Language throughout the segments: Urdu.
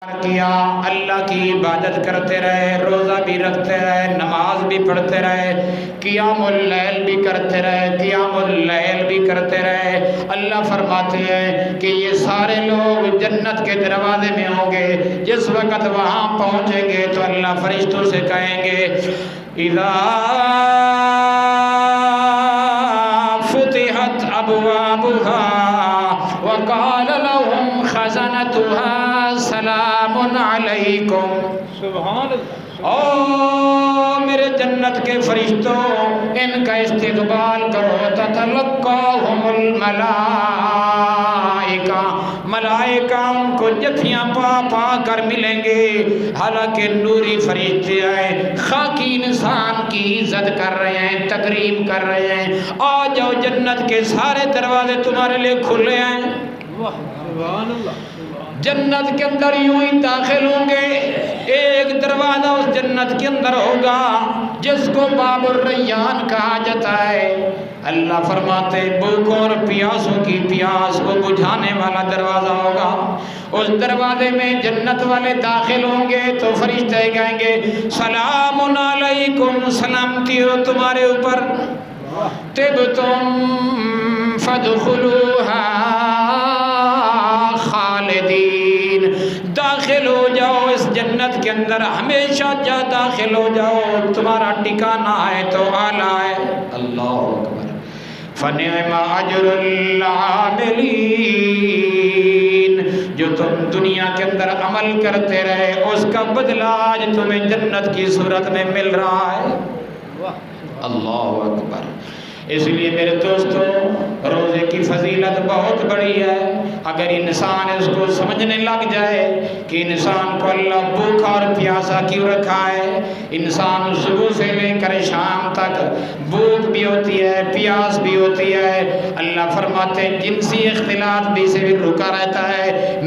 کیا اللہ کی عبادت کرتے رہے، روزہ بھی رکھتے رہے، نماز بھی پڑھتے رہے، قیام اللیل بھی کرتے رہے، قیام اللیل بھی کرتے رہے، اللہ فرماتے ہیں کہ یہ سارے لوگ جنت کے دروازے میں ہوں گے۔ جس وقت وہاں پہنچیں گے تو اللہ فرشتوں سے کہیں گے اذا فتحت ابوابها وقال لهم خزنتها سلام علیکم۔ سبحان اللہ۔ او میرے جنت کے فرشتوں، ان کا استقبال کرو، تتلقاہم الملائکہ، ملائکہ ان کو جتھیاں پا پا کر ملیں گے، حالانکہ نوری فرشتے آئے خاکی انسان کی عزت کر رہے ہیں، تکریم کر رہے ہیں۔ آ جاؤ، جنت کے سارے دروازے تمہارے لیے کھلے ہیں۔ سبحان اللہ۔ جنت کے اندر یوں ہی داخل ہوں گے، ایک دروازہ اس جنت کے اندر ہوگا جس کو باب الریان کہا جاتا ہے۔ اللہ فرماتے بھوکوں اور پیاسوں کی پیاس کو بجھانے والا دروازہ ہوگا۔ اس دروازے میں جنت والے داخل ہوں گے تو فرشتے کہیں گے سلام علیکم، سلامتی ہو تمہارے اوپر، طبتم فادخلوها خالدین، داخل ہو جاؤ اس جنت کے اندر، ہمیشہ جا داخل ہو جاؤ، تمہارا ٹھکانہ ہے تو اعلیٰ ہے۔ اللہ اکبر۔ فنعم اجر العاملین، جو تم دنیا کے اندر عمل کرتے رہے اس کا بدلہ آج تمہیں جنت کی صورت میں مل رہا ہے۔ اللہ اکبر۔ اس لیے میرے دوستو، روزے کی فضیلت بہت بڑی ہے۔ اگر انسان اس کو سمجھنے لگ جائے کہ انسان کو اللہ بھوکا اور پیاسا کیوں رکھا ہے، انسان صبح سے لے کر شام تک بھوک بھی ہوتی ہے، پیاس بھی ہوتی ہے، اللہ فرماتے ہیں جنسی اختلاط بھی سے بھی رکا رہتا ہے،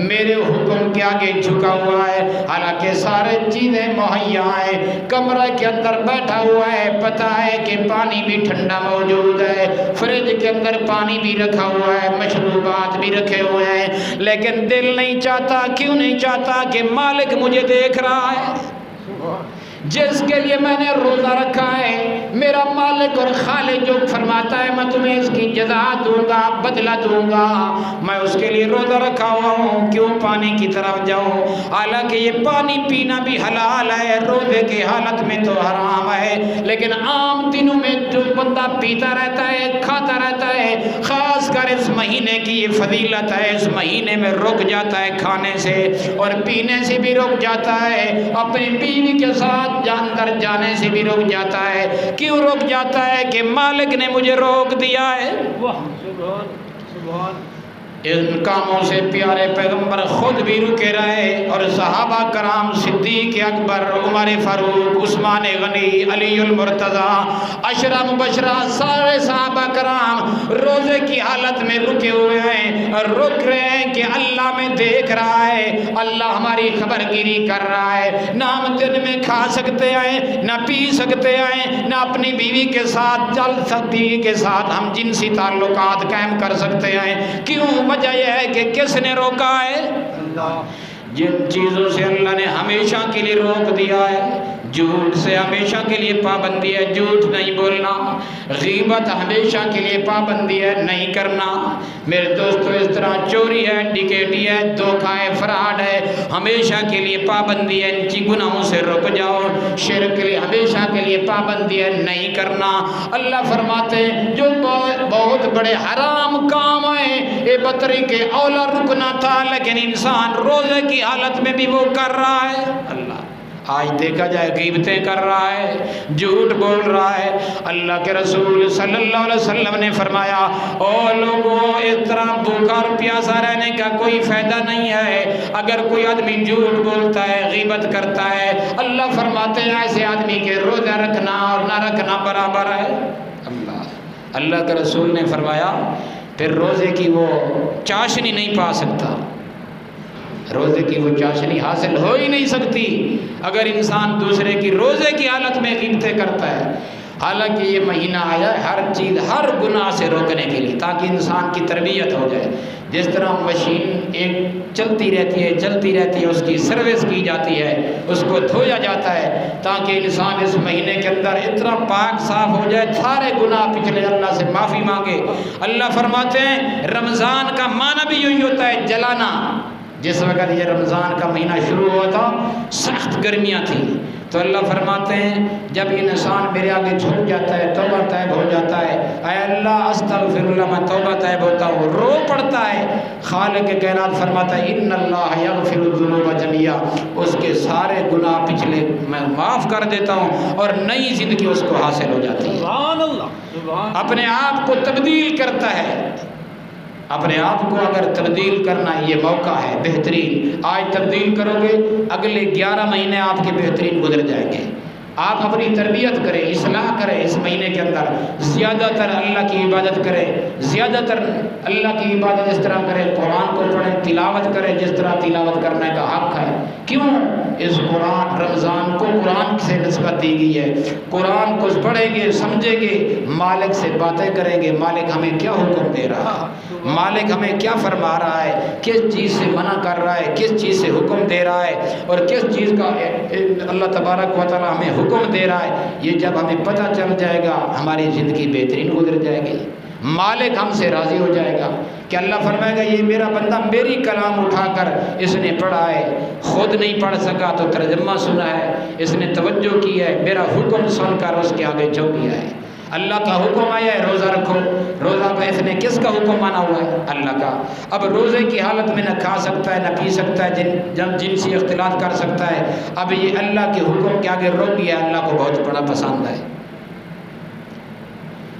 میرے حکم کے آگے جھکا ہوا ہے، حالانکہ سارے چیزیں مہیا ہیں، کمرے کے اندر بیٹھا ہوا ہے، پتہ ہے کہ پانی بھی ٹھنڈا موجود ہے، فریج کے اندر پانی بھی رکھا ہوا ہے، مشروبات بھی رکھے ہوئے ہیں، لیکن دل نہیں چاہتا، کیوں نہیں چاہتا کہ مالک مجھے دیکھ رہا ہے، جس کے لیے میں نے روزہ رکھا ہے، میرا مالک اور خالق جو فرماتا ہے میں تمہیں اس کی جزا دوں گا، بدلہ دوں گا، میں اس کے لیے روزہ رکھا ہوا ہوں، کیوں پانی کی طرف جاؤں؟ حالانکہ یہ پانی پینا بھی حلال ہے، روزے کی حالت میں تو حرام ہے، لیکن عام دنوں میں جو بندہ پیتا رہتا ہے، کھاتا رہتا ہے، خاص کر اس مہینے کی یہ فضیلت ہے، اس مہینے میں رک جاتا ہے کھانے سے اور پینے سے بھی رک جاتا ہے، اپنی بیوی کے ساتھ اندر جانے سے بھی رک جاتا ہے، کیوں رک جاتا ہے کہ مالک نے مجھے روک دیا ہے۔ ان کاموں سے پیارے پیغمبر خود بھی رکے رہے اور صحابہ کرام صدیق اکبر، عمر فاروق، عثمان غنی، علی المرتضیٰ، عشرہ مبشرہ، سارے صحابہ کرام روزے کی حالت میں رکے ہوئے ہیں، رک رہے ہیں کہ اللہ میں دیکھ رہا ہے، اللہ ہماری خبر گیری کر رہا ہے، نہ ہم دن میں کھا سکتے ہیں، نہ پی سکتے ہیں، نہ اپنی بیوی کے ساتھ کے ساتھ ہم جنسی تعلقات قائم کر سکتے ہیں، کیوں؟ وجہ یہ ہے کہ کس نے روکا ہے؟ جن چیزوں سے اللہ نے ہمیشہ کے لیے روک دیا ہے، جھوٹ سے ہمیشہ کے لیے پابندی ہے، جھوٹ نہیں بولنا، غیبت ہمیشہ کے لیے پابندی ہے، نہیں کرنا، میرے دوستو اس طرح چوری ہے، ڈکیٹی ہے، دھوکہ ہے، فراڈ ہے، ہمیشہ کے لیے پابندی ہے، ان کی گناہوں سے رک جاؤ، شرک کے لیے ہمیشہ کے لیے پابندی ہے، نہیں کرنا۔ اللہ فرماتے ہیں جو بہت بڑے حرام کام ہیں، یہ بطری کے اولا رکنا تھا، لیکن انسان روزے کی حالت میں بھی وہ کر رہا ہے۔ اللہ آج دیکھا جائے غیبتیں کر رہا ہے، جھوٹ بول رہا ہے۔ اللہ کے رسول صلی اللہ علیہ وسلم نے فرمایا او لوگوں، اس طرح بھوکا اور پیاسا رہنے کا کوئی فائدہ نہیں ہے، اگر کوئی آدمی جھوٹ بولتا ہے، غیبت کرتا ہے، اللہ فرماتے ہیں ایسے آدمی کے روزہ رکھنا اور نہ رکھنا برابر ہے۔ اللہ کے رسول نے فرمایا پھر روزے کی وہ چاشنی نہیں پا سکتا، روزے کی وہ چاشنی حاصل ہو ہی نہیں سکتی اگر انسان دوسرے کی روزے کی حالت میں غیبتیں کرتا ہے۔ حالانکہ یہ مہینہ آیا ہے ہر چیز ہر گناہ سے روکنے کے لیے، تاکہ انسان کی تربیت ہو جائے۔ جس طرح مشین ایک چلتی رہتی ہے اس کی سروس کی جاتی ہے، اس کو دھویا جاتا ہے تاکہ انسان اس مہینے کے اندر اتنا پاک صاف ہو جائے، سارے گناہ پچھلے اللہ سے معافی مانگے۔ اللہ فرماتے ہیں رمضان کا معنی بھی یہی ہوتا ہے جلانا۔ جس وقت یہ رمضان کا مہینہ شروع ہوا تھا سخت گرمیاں تھیں، تو اللہ فرماتے ہیں جب انسان میرے آگے جھک جاتا ہے، توبہ طیب ہو جاتا ہے، اے اللہ استغفر اللہ، میں توبہ طیب ہوتا ہوں، رو پڑتا ہے، خالق کائنات فرماتا ہے ان اللہ یغفر الذنوب جميعا، اس کے سارے گناہ پچھلے میں معاف کر دیتا ہوں اور نئی زندگی اس کو حاصل ہو جاتی ہے۔ سبحان اللہ، سبحان اپنے آپ کو تبدیل کرتا ہے۔ اپنے آپ کو اگر تبدیل کرنا یہ موقع ہے بہترین، آج تبدیل کرو گے اگلے 11 مہینے آپ کے بہترین گزر جائیں گے۔ آپ اپنی تربیت کریں، اصلاح کریں، اس مہینے کے اندر زیادہ تر اللہ کی عبادت کریں، زیادہ تر اللہ کی عبادت اس طرح کریں، قرآن کو پڑھیں، تلاوت کریں جس طرح تلاوت کرنے کا حق ہے۔ کیوں؟ اس قرآن رمضان کو قرآن سے نسبت دی گئی ہے۔ قرآن کو پڑھیں گے، سمجھیں گے، مالک سے باتیں کریں گے، مالک ہمیں کیا حکم دے رہا ہے، مالک ہمیں کیا فرما رہا ہے، کس چیز سے منع کر رہا ہے، کس چیز سے حکم دے رہا ہے، اور کس چیز کا اللہ تبارک و تعالی ہمیں حکم دے رہا ہے۔ یہ جب ہمیں پتہ چل جائے گا ہماری زندگی بہترین گزر جائے گی، مالک ہم سے راضی ہو جائے گا کہ اللہ فرمائے گا یہ میرا بندہ میری کلام اٹھا کر اس نے پڑھا ہے، خود نہیں پڑھ سکا تو ترجمہ سنا ہے، اس نے توجہ کی ہے، میرا حکم سن کر اس کے آگے جھک گیا ہے۔ اللہ کا حکم آیا ہے روزہ رکھو، روزہ پہ اس نے کس کا حکم مانا ہوا ہے؟ اللہ کا۔ اب روزے کی حالت میں نہ کھا سکتا ہے، نہ پی سکتا ہے، جنسی اختلاط کر سکتا ہے، اب یہ اللہ کے حکم کے آگے رک گیا، اللہ کو بہت بڑا پسند ہے۔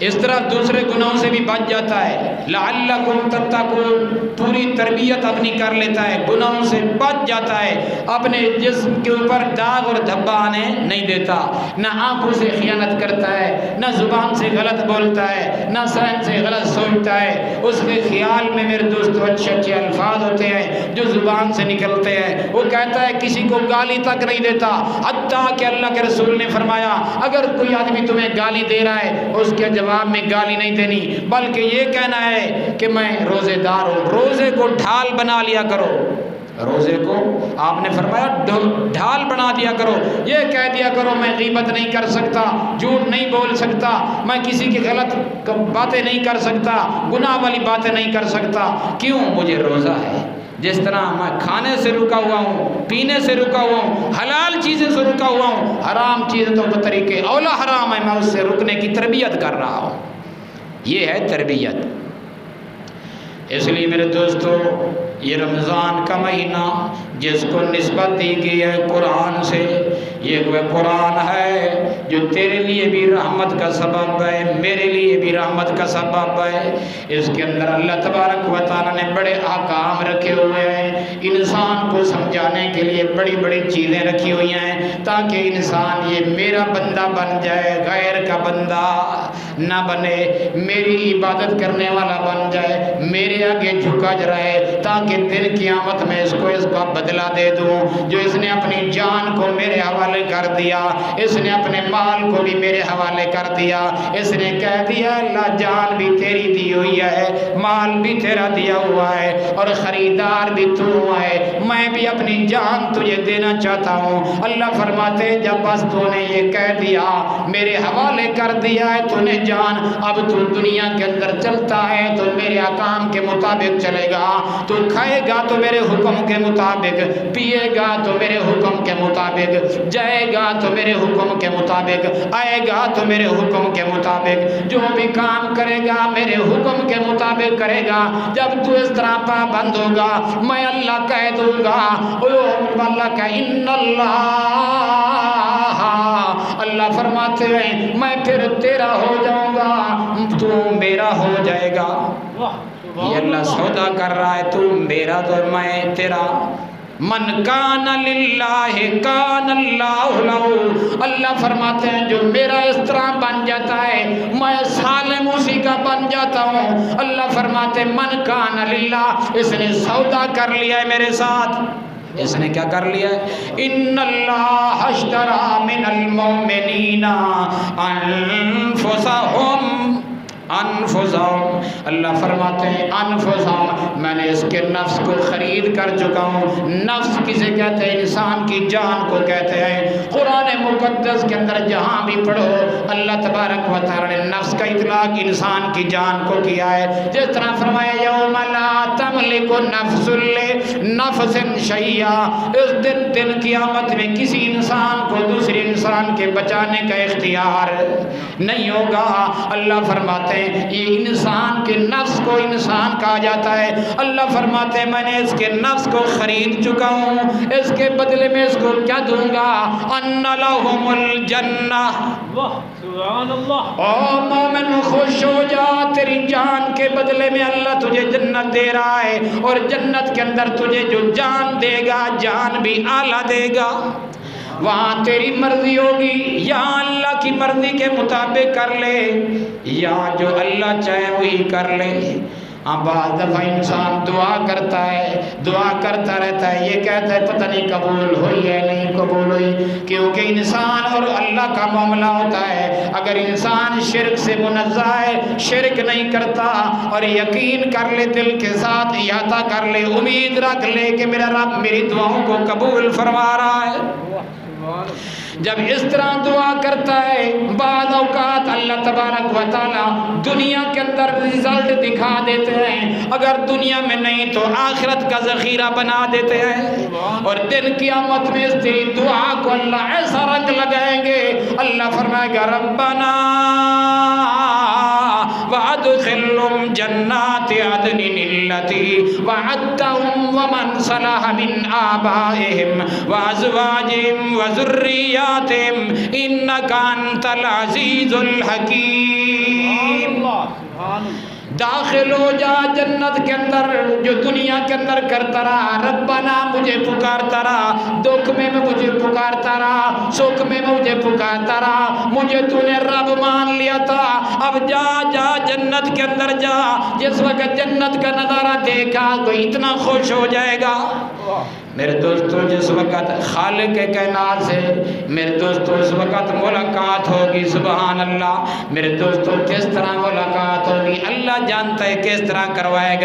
اس طرح دوسرے گناہوں سے بھی بچ جاتا ہے، لعلکم تتقون، پوری تربیت اپنی کر لیتا ہے، گناہوں سے بچ جاتا ہے، اپنے جسم کے اوپر داغ اور دھبا آنے نہیں دیتا، نہ آنکھوں سے خیانت کرتا ہے، نہ زبان سے غلط بولتا ہے، نہ ذہن سے غلط سوچتا ہے۔ اس کے خیال میں میرے دوستو اچھے اچھے الفاظ ہوتے ہیں جو زبان سے نکلتے ہیں، وہ کہتا ہے کسی کو گالی تک نہیں دیتا، حتیٰ کہ اللہ کے رسول نے فرمایا اگر کوئی آدمی تمہیں گالی دے رہا ہے اس کے جواب میں گالی نہیں دینی، بلکہ یہ کہنا ہے کہ میں روزے دار ہوں۔ روزے کو ڈھال بنا لیا کرو، روزے کو آپ نے فرمایا ڈھال بنا دیا کرو، یہ کہہ دیا کرو میں غیبت نہیں کر سکتا، جھوٹ نہیں بول سکتا، میں کسی کی غلط باتیں نہیں کر سکتا، گناہ والی باتیں نہیں کر سکتا، کیوں؟ مجھے روزہ ہے۔ جس طرح میں کھانے سے رکا ہوا ہوں، پینے سے رکا ہوا ہوں، حلال چیزیں سے رکا ہوا ہوں، حرام چیزیں تو بطریقے اولا حرام ہے، میں اس سے رکنے کی تربیت کر رہا ہوں۔ یہ ہے تربیت۔ اس لیے میرے دوستو یہ رمضان کا مہینہ جس کو نسبت دی گئی ہے قرآن سے، یہ وہ قرآن ہے جو تیرے لیے بھی رحمت کا سبب ہے، میرے لیے بھی رحمت کا سبب ہے۔ اس کے اندر اللہ تبارک و تعالیٰ نے بڑے احکام رکھے ہوئے ہیں، انسان کو سمجھانے کے لیے بڑی بڑی چیزیں رکھی ہوئی ہیں تاکہ انسان یہ میرا بندہ بن جائے، غیر کا بندہ نہ بنے، میری عبادت کرنے والا بن جائے، میرے آگے جھکا رہے، تاکہ دن قیامت میں اس کا بدلہ دے دوں۔ جو اس نے اپنی جان کو میرے حوالے کر دیا، اس نے اپنے مال کو بھی میرے حوالے کر دیا، اس نے کہہ دیا اللہ جان بھی تیری دی ہوئی ہے، مال بھی تیرا دیا ہوا ہے، اور خریدار بھی تو ہے، میں بھی اپنی جان تجھے دینا چاہتا ہوں۔ اللہ فرماتے جب بس تو نے یہ کہہ دیا، میرے حوالے کر دیا ہے تو نے جان، اب تو دنیا کے اندر چلتا ہے تو میرے احکام کے مطابق چلے گا، تو کھائے گا تو میرے حکم کے مطابق، پیے گا تو میرے حکم کے مطابق، جائے گا تو میرے حکم کے مطابق، آئے گا تو میرے حکم کے مطابق، جو بھی کام کرے گا میرے حکم کے مطابق کرے گا۔ جب تو اس طرح پابند ہوگا میں اللہ کہہ دوں گا، اللہ کا ان اللہ فرماتے ہیں میں پھر تیرا ہو جاؤں گا، تو میرا ہو جائے گا۔ یہ اللہ سودا کر رہا ہے، تو میرا تو میں تیرا۔ من کان للہ کان اللہ لہ، اللہ فرماتے ہیں جو میرا اس طرح بن جاتا ہے میں سالم اسی کا بن جاتا ہوں۔ اللہ فرماتے ہیں من کان للہ، اس نے سودا کر لیا ہے میرے ساتھ۔ اس نے کیا کر لیا ہے؟ ان اللہ اشترى من المؤمنین انفسهم اللہ فرماتے ہیں انفسهم، میں نے اس کے نفس کو خرید کر چکا ہوں۔ نفس کسے کہتے ہیں؟ انسان کی جان کو کہتے ہیں۔ قرآن مقدس کے اندر جہاں بھی پڑھو اللہ تبارک و تعالی نے نفس کا اطلاق انسان کی جان کو کیا ہے۔ جس طرح فرمایا یوم لا تملک نفس لنفس شیئا، اس دن قیامت میں کسی انسان کو دوسرے انسان کے بچانے کا اختیار نہیں ہوگا۔ اللہ فرماتے ہیں یہ انسان کے نفس کو انسان کہا جاتا ہے۔ اللہ فرماتے ہیں میں نے اس کے نفس کو خرید چکا ہوں، اس کے بدلے میں اس کو کیا دوں گا؟ ان لہم الجنہ۔ سبحان اللہ۔ او مومن خوش ہو جا، تیری جان کے بدلے میں اللہ تجھے جنت دے رہا ہے، اور جنت کے اندر تجھے جو جان دے گا جان بھی اعلیٰ دے گا۔ وہاں تیری مرضی ہوگی، یا اللہ کی مرضی کے مطابق کر لے، یا جو اللہ چاہے وہی کر لے۔ بعض دفعہ انسان دعا کرتا ہے، دعا کرتا رہتا ہے، یہ کہتا ہے پتہ نہیں قبول ہوئی ہے نہیں قبول ہوئی، کیونکہ انسان اور اللہ کا معاملہ ہوتا ہے۔ اگر انسان شرک سے منزہ ہے، شرک نہیں کرتا، اور یقین کر لے، دل کے ساتھ احاطہ کر لے، امید رکھ لے کہ میرا رب میری دعاؤں کو قبول فرما رہا ہے، جب اس طرح دعا کرتا ہے بعض اوقات اللہ تبارک و تعالی دنیا کے اندر رزلٹ دکھا دیتے ہیں، اگر دنیا میں نہیں تو آخرت کا ذخیرہ بنا دیتے ہیں، اور دن قیامت میں اس تیری دعا کو اللہ ایسا رنگ لگائیں گے، اللہ فرمائے گا ربنا وادخلهم جنات عدن التي وعدتهم ومن صلح من آبائهم وازواجهم وذرياتهم انك انت العزيز الحكيم۔ داخل ہو جا جنت کے اندر جو دنیا کے اندر کرتا رہا، ربنا مجھے پکارتا رہا، دکھ میں مجھے پکارتا رہا، سکھ میں مجھے پکارتا رہا، مجھے تو نے رب مان لیا تھا، اب جا جا جنت کے اندر جا۔ جس وقت جنت کا نظارہ دیکھا تو اتنا خوش ہو جائے گا میرے دوستو، جس وقت خالق کائنات سے میرے دوستو اس وقت ملاقات ہوگی، سبحان اللہ میرے دوستو، کس طرح ملاقات ہوگی اللہ جانتا ہے، کس طرح کروائے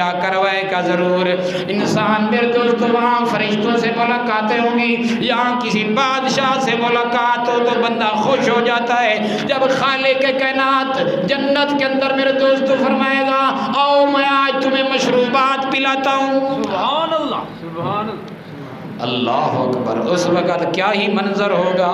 گا ضرور انسان میرے دوستو۔ وہاں فرشتوں سے ملاقاتیں ہوں گی، یہاں کسی بادشاہ سے ملاقات ہو تو بندہ خوش ہو جاتا ہے۔ جب خالق کائنات جنت کے اندر میرے دوستو فرمائے گا آؤ میں آج تمہیں مشروبات پلاتا ہوں، سبحان اللہ سبحان اللہ اللہ اکبر، اس وقت کیا ہی منظر ہوگا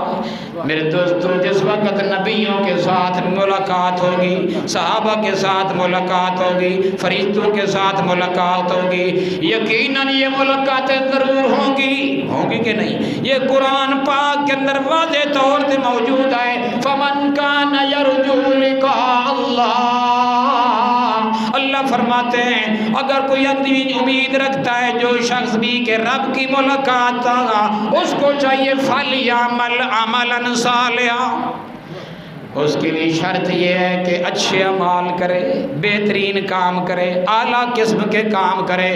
میرے دوستو۔ جس وقت نبیوں کے ساتھ ملاقات ہوگی، صحابہ کے ساتھ ملاقات ہوگی، فرشتوں کے ساتھ ملاقات ہوگی، یقیناً یہ ملاقاتیں ضرور ہوں گی کہ نہیں؟ یہ قرآن پاک کے اندر واضح طور سے موجود ہے، فمن کان یرجو لقاء اللہ، اللہ فرماتے ہیں اگر کوئی آدمی امید رکھتا ہے جو شخص بھی کہ رب کی ملاقات آگا، اس کو چاہیے فَلْيَعْمَلْ عَمَلًا صَالِحًا، اس کے لیے شرط یہ ہے کہ اچھے اعمال کرے، بہترین کام کرے، اعلیٰ قسم کے کام کرے،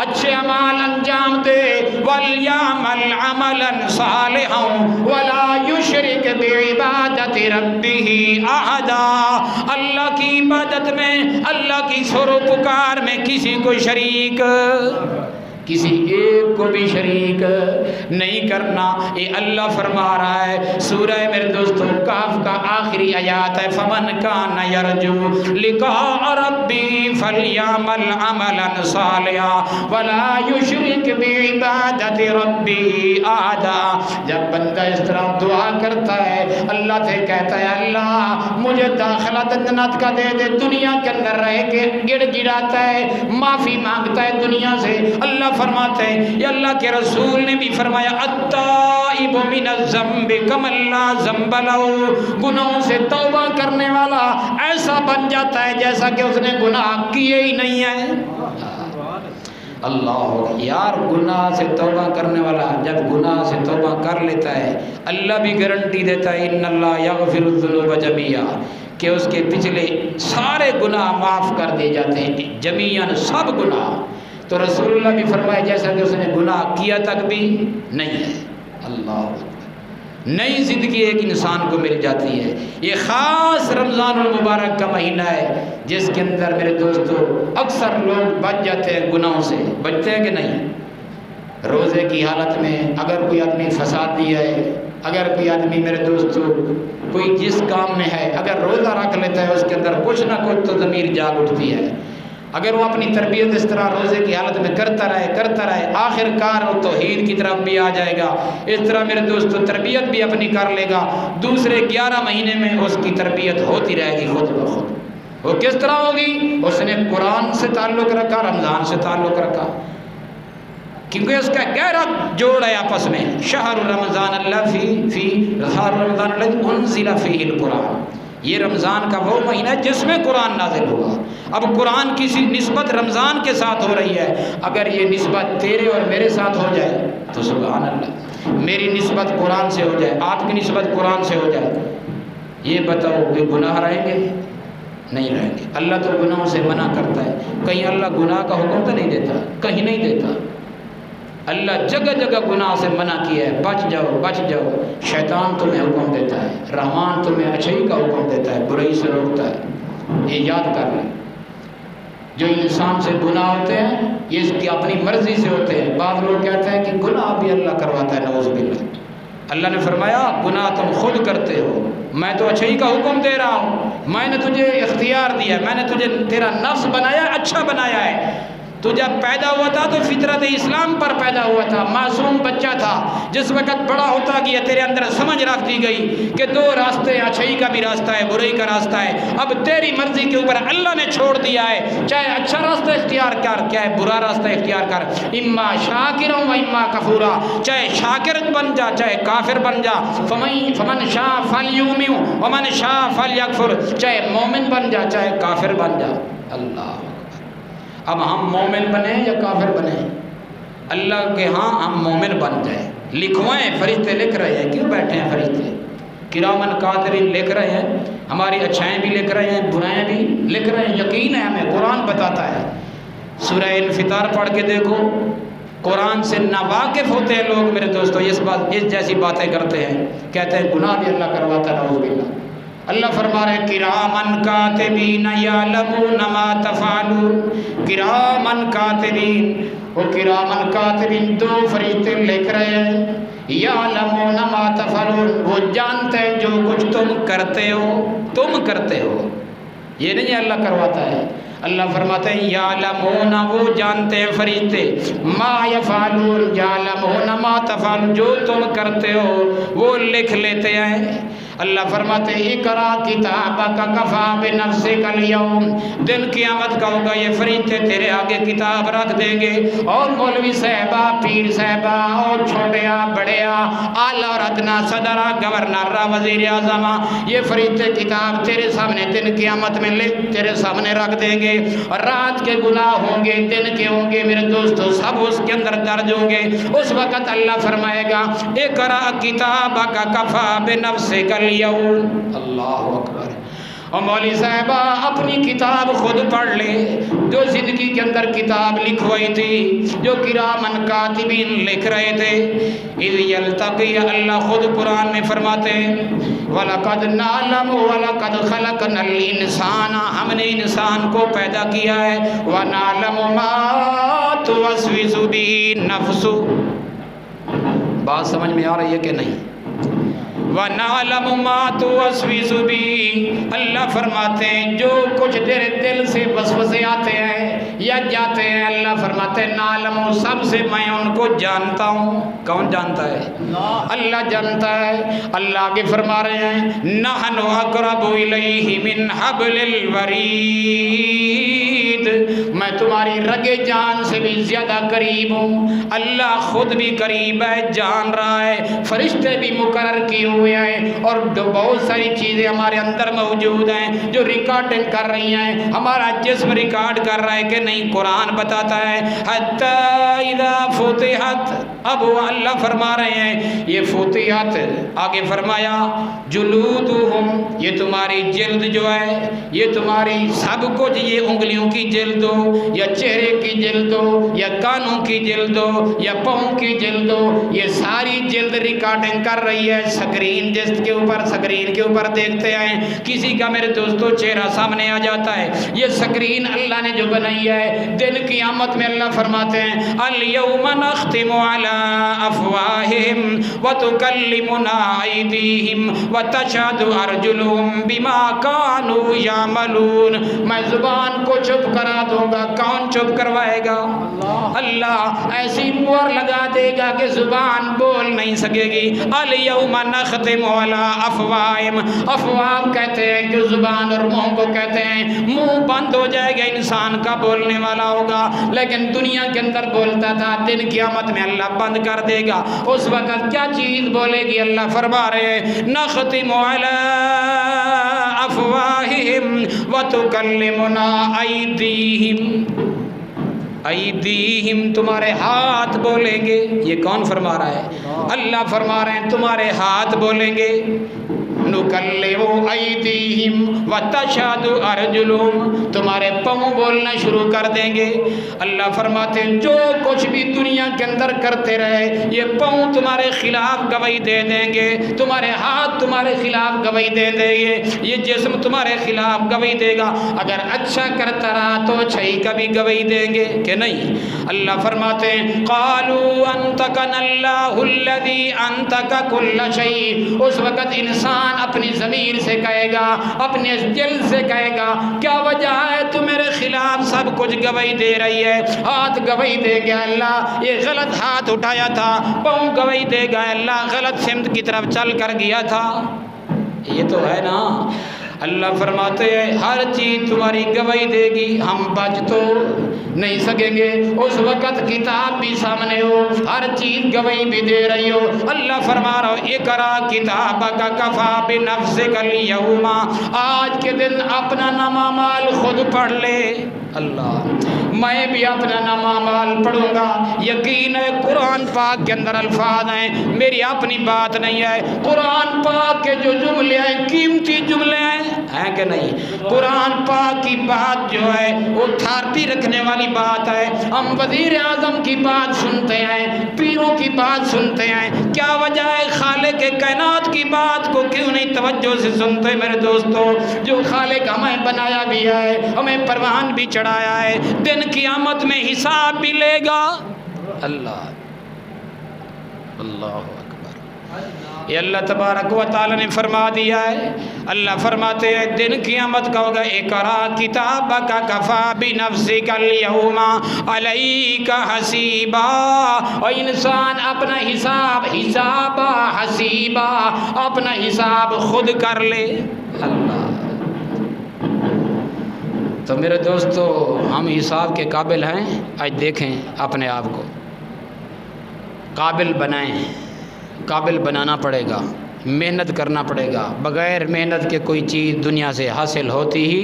اچھے اعمال انجام دے، وَلْيَعْمَلْ عَمَلًا صَالِحًا وَلَا يُشْرِكْ بِعِبَادَةِ رَبِّهِ أَحَدًا، اللہ کی عبادت میں، اللہ کی سر و پکار میں کسی کو شریک، کسی ایک کو بھی شریک نہیں کرنا۔ یہ اللہ فرما رہا ہے، سورہ میرے دوستوں کاف کا آخری آیات ہے، فمن کان یرجو لقاء ربی فلیعمل عملا صالحا ولا یشرک بعبادت ربی احدا۔ جب بندہ اس طرح دعا کرتا ہے اللہ سے کہتا ہے اللہ مجھے داخلہ جنت کا دے دے، دنیا کے اندر رہ کے گڑ گڑاتا ہے، معافی مانگتا ہے دنیا سے، اللہ فرماتے ہیں، یہ اللہ کے رسول نے بھی فرمایا التائب من الذنب کمن لا ذنب لہ، گناہوں سے توبہ کرنے والا ایسا بن جاتا ہے جیسا کہ اس نے گناہ کیے ہی نہیں ہے۔ اللہ یار، گناہ سے توبہ کرنے والا جب گناہ سے توبہ کر لیتا ہے اللہ بھی گارنٹی دیتا ہے ان اللہ یغفر الذنوب جميعا، کہ اس کے پچھلے سارے گناہ معاف کر دیے جاتے ہیں، جمیعاً سب گناہ، تو رسول اللہ بھی فرمائے جیسا کہ اس نے گناہ کیا تک بھی نہیں ہے۔ اللہ اکبر۔ نئی زندگی ایک انسان کو مل جاتی ہے۔ یہ خاص رمضان المبارک کا مہینہ ہے جس کے اندر میرے دوستو اکثر لوگ بچ جاتے ہیں گناہوں سے۔ بچتے ہیں کہ نہیں؟ روزے کی حالت میں اگر کوئی آدمی فساد دیا ہے، اگر کوئی آدمی میرے دوستو کوئی جس کام میں ہے، اگر روزہ رکھ لیتا ہے اس کے اندر کچھ نہ کچھ تو ضمیر جاگ اٹھتی ہے۔ اگر وہ اپنی تربیت اس طرح روزے کی حالت میں کرتا رہے آخر کار وہ توحید کی طرف بھی آ جائے گا۔ اس طرح میرے دوستو تربیت بھی اپنی کر لے گا، دوسرے 11 مہینے میں اس کی تربیت ہوتی رہے گی خود بخود۔ وہ کس طرح ہوگی؟ اس نے قرآن سے تعلق رکھا، رمضان سے تعلق رکھا، کیونکہ اس کا گہرا جوڑ ہے آپس میں۔ شہر رمضان اللہ فی شہر رمضان الذی انزل فیہ القرآن، یہ رمضان کا وہ مہینہ ہے جس میں قرآن نازل ہوا۔ اب قرآن کی نسبت رمضان کے ساتھ ہو رہی ہے، اگر یہ نسبت تیرے اور میرے ساتھ ہو جائے تو سبحان اللہ، میری نسبت قرآن سے ہو جائے، آپ کی نسبت قرآن سے ہو جائے، یہ بتاؤ کہ گناہ رہیں گے؟ نہیں رہیں گے۔ اللہ تو گناہوں سے منع کرتا ہے، کہیں اللہ گناہ کا حکم تو نہیں دیتا؟ کہیں نہیں دیتا۔ اللہ جگہ جگہ گناہ سے منع کیا ہے، بچ جاؤ بچ جاؤ۔ شیطان تمہیں حکم دیتا ہے، رحمان تمہیں اچھائی کا حکم دیتا ہے، برائی سے روکتا ہے۔ یہ یاد کر لیں، جو انسان سے گناہ ہوتے ہیں یہ اس کی اپنی مرضی سے ہوتے ہیں۔ بعض لوگ کہتے ہیں کہ گناہ بھی اللہ کرواتا ہے، نعوذ باللہ۔ اللہ نے فرمایا گناہ تم خود کرتے ہو، میں تو اچھائی کا حکم دے رہا ہوں، میں نے تجھے اختیار دیا، میں نے تجھے تیرا نفس بنایا، اچھا بنایا ہے۔ تو جب پیدا ہوا تھا تو فطرت اسلام پر پیدا ہوا تھا، معصوم بچہ تھا۔ جس وقت بڑا ہوتا گیا تیرے اندر سمجھ رکھ دی گئی کہ دو راستے، اچھائی کا بھی راستہ ہے، برائی کا راستہ ہے۔ اب تیری مرضی کے اوپر اللہ نے چھوڑ دیا ہے، چاہے اچھا راستہ اختیار کر، کیا ہے برا راستہ اختیار کر، اما شاکر و اما کفورا، چاہے شاکر بن جا چاہے کافر بن جا، فمن شاء فلیؤمن ومن شاء فلیکفر، چاہے مومن بن جا چاہے کافر بن جا۔ اللہ، اب ہم مومن بنیں یا کافر بنیں؟ اللہ کے ہاں ہم مومن بن جائیں۔ لکھوائیں، فرشتے لکھ رہے ہیں، کیوں بیٹھے ہیں فرشتے؟ کرامن کاتبین لکھ رہے ہیں، ہماری اچھائیں بھی لکھ رہے ہیں، برائیں بھی لکھ رہے ہیں۔ یقین ہے ہمیں، قرآن بتاتا ہے۔ سورہ انفطار پڑھ کے دیکھو، قرآن سے ناواقف ہوتے ہیں لوگ میرے دوستو، اس جیسی باتیں کرتے ہیں، کہتے ہیں گناہ بھی اللہ کرواتا ہے، نعوذ باللہ۔ اللہ فرما رہے کرامن کاتبین یعلمون ما تفعلون، کرامن کاتبین، وہ کرامن کاتبین دو فرشتے لکھ رہے ہیں، یعلمون ما تفعلون، وہ جانتے ہیں جو کچھ تم کرتے ہو، یہ نہیں اللہ کرواتا ہے۔ اللہ فرماتے ہیں یعلمون، وہ جانتے ہیں فرشتے، ما یفعلون یعلمون ما تفعلون، جو تم کرتے ہو وہ لکھ لیتے ہیں۔ اللہ فرماتے ہیں اقرا کتابک کفا بنفسک الیوم، دن قیامت کا ہوگا یہ فرشتے تیرے آگے کتاب رکھ دیں گے، اور مولوی صاحبہ، پیر صاحبہ، اور چھوٹیا بڑیا، اعلیٰ اور ادنا، صدرہ، گورنر، وزیر اعظم، یہ فرشتے کتاب تیرے سامنے دن قیامت میں تیرے سامنے رکھ دیں گے، اور رات کے گناہ ہوں گے، دن کے ہوں گے میرے دوستو، سب اس کے اندر درج ہوں گے۔ اس وقت اللہ فرمائے گا اقرا کتابک کفا بنفسک اليوم، اللہ اکبر۔ اور مولوی صاحبہ اپنی کتاب خود پڑھ لے، جو زندگی کے اندر کتاب لکھوائی تھی، جو کرامن کاتبین لکھ رہے تھے۔ اذ یلتقی، اللہ خود قرآن میں فرماتے ہیں وَلَقَدْ نَعْلَمُ وَلَقَدْ خَلَقْنَا الْإِنسَانَ، ہم نے انسان کو پیدا کیا ہے، وَنَعْلَمُ مَا تُوَسْوِسُ بِهِ نَفْسُ، بات سمجھ میں آ رہی ہے کہ نہیں؟ وَنَعْلَمُ مَا تُوَسْوِسُ بِهِ، اللہ فرماتے ہیں جو کچھ تیرے دل سے وسوسے آتے ہیں یا جاتے ہیں، اللہ فرماتے ہیں نعلم، سب سے میں ان کو جانتا ہوں۔ کون جانتا ہے؟ اللہ جانتا ہے۔ اللہ آگے فرما رہے ہیں نحن اقرب الیہ من حبل الورید، میں تمہاری رگے جان سے بھی زیادہ قریب ہوں۔ اللہ خود بھی قریب ہے، جان رہا ہے، فرشتے بھی مقرر کیے ہوئے ہیں، اور بہت ساری چیزیں ہمارے اندر موجود ہیں جو ریکارڈنگ کر رہی ہیں، ہمارا جسم ریکارڈ کر رہا ہے کہ نہیں، قرآن بتاتا ہے حتی اذا فتحت، اب وہ اللہ فرما رہے ہیں یہ فتحت، آگے فرمایا جلودہم، یہ تمہاری جلد جو ہے، یہ تمہاری سب کچھ، یہ انگلیوں کی جلد ہو یا چہرے کی جلد ہو یا کانوں کی جلد ہو یا پاؤں کی جلد ہو، یہ ساری جلد ریکارڈنگ کر رہی ہے سکرین سکرین کے اوپر دیکھتے ہیں، کسی کا میرے دوستو چہرہ سامنے آ جاتا ہے۔ یہ سکرین اللہ نے جو بنائی ہے، دن قیامت میں اللہ فرماتے ہیں الیوم نختم علی افواہہم وتکلمنا ایدیہم وتشہد ارجلہم بما کانوا یعملون۔ میں زبان کو چپ کرا دوں گا، کون چپ کروائے گا؟ اللہ ایسی مہر لگا دے گا کہ زبان بول نہیں سکے گی۔ الیوم نختم علی افواہہم، افواہ کہتے ہیں کہ زبان اور منہ کو کہتے ہیں، منہ بند ہو جائے گا، انسان کا بولنے والا ہوگا لیکن دنیا کے اندر بولتا تھا، دن قیامت میں اللہ بند کر دے گا۔ اس وقت کیا چیز بولے گی؟ اللہ فرما رہے ہیں نختم علی افواہہم وتکلمنا ایدیہم، ایدیہم تمہارے ہاتھ بولیں گے۔ یہ کون فرما رہا ہے؟ اللہ فرما رہے ہیں تمہارے ہاتھ بولیں گے۔ نکلم ایدیہم وتشہد ارجلہم، تمہارے پاؤں بولنا شروع کر دیں گے۔ اللہ فرماتے ہیں جو کچھ بھی دنیا کے اندر کرتے رہے، یہ پاؤں تمہارے خلاف گواہی دے دیں گے، تمہارے ہاتھ تمہارے خلاف گواہی دے دیں گے، یہ جسم تمہارے خلاف گواہی دے گا۔ اگر اچھا کرتا رہا تو اچھائی کا بھی گواہی دیں گے کہ نہیں؟ اللہ فرماتے ہیں قالوا انطقنا اللہ الذی انطق کل شیء، اس وقت انسان اپنی ضمیر سے کہے گا، اپنے دل سے کہے گا کیا وجہ ہے تو میرے خلاف سب کچھ گواہی دے رہی ہے؟ ہاتھ گواہی دے گا اللہ یہ غلط ہاتھ اٹھایا تھا، پاؤں گواہی دے گا اللہ غلط سمت کی طرف چل کر گیا تھا۔ یہ تو ہے نا، اللہ فرماتے ہیں ہر چیز تمہاری گواہی دے گی، ہم بچ تو نہیں سکیں گے۔ اس وقت کتاب بھی سامنے ہو، ہر چیز گواہی بھی دے رہی ہو۔ اللہ فرما رہا ہو اقرا کتابک کفا بنفسک الیوم، آج کے دن اپنا نامہ مال خود پڑھ لے۔ اللہ میں بھی اپنا نامہ مال پڑھوں گا۔ یقین ہے قرآن پاک کے اندر الفاظ ہیں، میری اپنی بات نہیں ہے، قرآن پاک کے جو جملے ہیں قیمتی جملے ہیں کہ نہیں؟ قرآن پاک کی بات جو ہے وہ تھارتی رکھنے والی بات ہے۔ ہم وزیر اعظم کی بات سنتے ہیں، پیروں کی بات سنتے ہیں، کیا وجہ ہے خالق کائنات کی بات کو کیوں نہیں توجہ سے سنتے میرے دوستو؟ جو خالق ہمیں بنایا بھی ہے، ہمیں پروان بھی چڑھایا ہے، دن قیامت میں حساب بھی لے گا۔ اللہ اللہ اکبر، یہ اللہ تبارک و تعالی نے فرما دیا ہے۔ اللہ فرماتے ہیں دن قیامت کا ہوگا اقرا کتابک کفا بنفسک الیوم علیک حسیبا، اور انسان اپنا حسیبا اپنا حساب خود کر لے۔ اللہ تو میرے دوستو ہم حساب کے قابل ہیں؟ آج دیکھیں اپنے آپ کو، قابل بنائیں، قابل بنانا پڑے گا، محنت کرنا پڑے گا۔ بغیر محنت کے کوئی چیز دنیا سے حاصل ہوتی ہی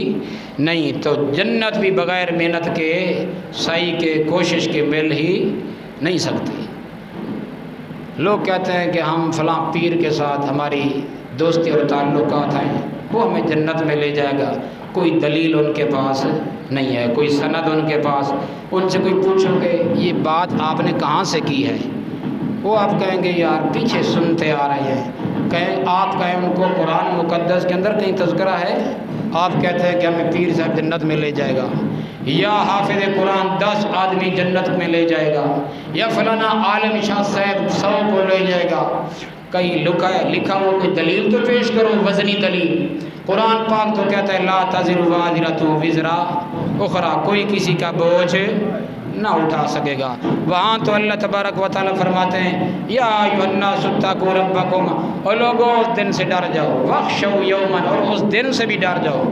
نہیں، تو جنت بھی بغیر محنت کے، سعی کے، کوشش کے مل ہی نہیں سکتی۔ لوگ کہتے ہیں کہ ہم فلاں پیر کے ساتھ ہماری دوستی اور تعلقات ہیں، وہ ہمیں جنت میں لے جائے گا۔ کوئی دلیل ان کے پاس نہیں ہے، کوئی سند ان کے پاس۔ ان سے کوئی پوچھو کہ یہ بات آپ نے کہاں سے کی ہے، وہ آپ کہیں گے یار پیچھے سنتے آ رہے ہیں۔ آپ کہیں ان کو قرآن مقدس کے اندر کہیں تذکرہ ہے؟ آپ کہتے ہیں کہ ہمیں پیر صاحب جنت میں لے جائے گا، یا حافظ قرآن 10 آدمی جنت میں لے جائے گا، یا فلانا عالم شاہ صاحب 100 کو لے جائے گا۔ کہیں لکھا ہو کوئی دلیل تو پیش کرو، وزنی دلیل۔ قرآن پاک تو کہتا ہے لا تزر وازرۃ وزر اخری، کوئی کسی کا بوجھ نہ اٹھا سکے گا۔ وہاں تو اللہ تبارک و تعالیٰ فرماتے ہیں یا ایھا الناس اتقوا ربکم، اور لوگوں اس دن سے ڈر جاؤ، واخشوا یوما، اور اس دن سے بھی ڈر جاؤ۔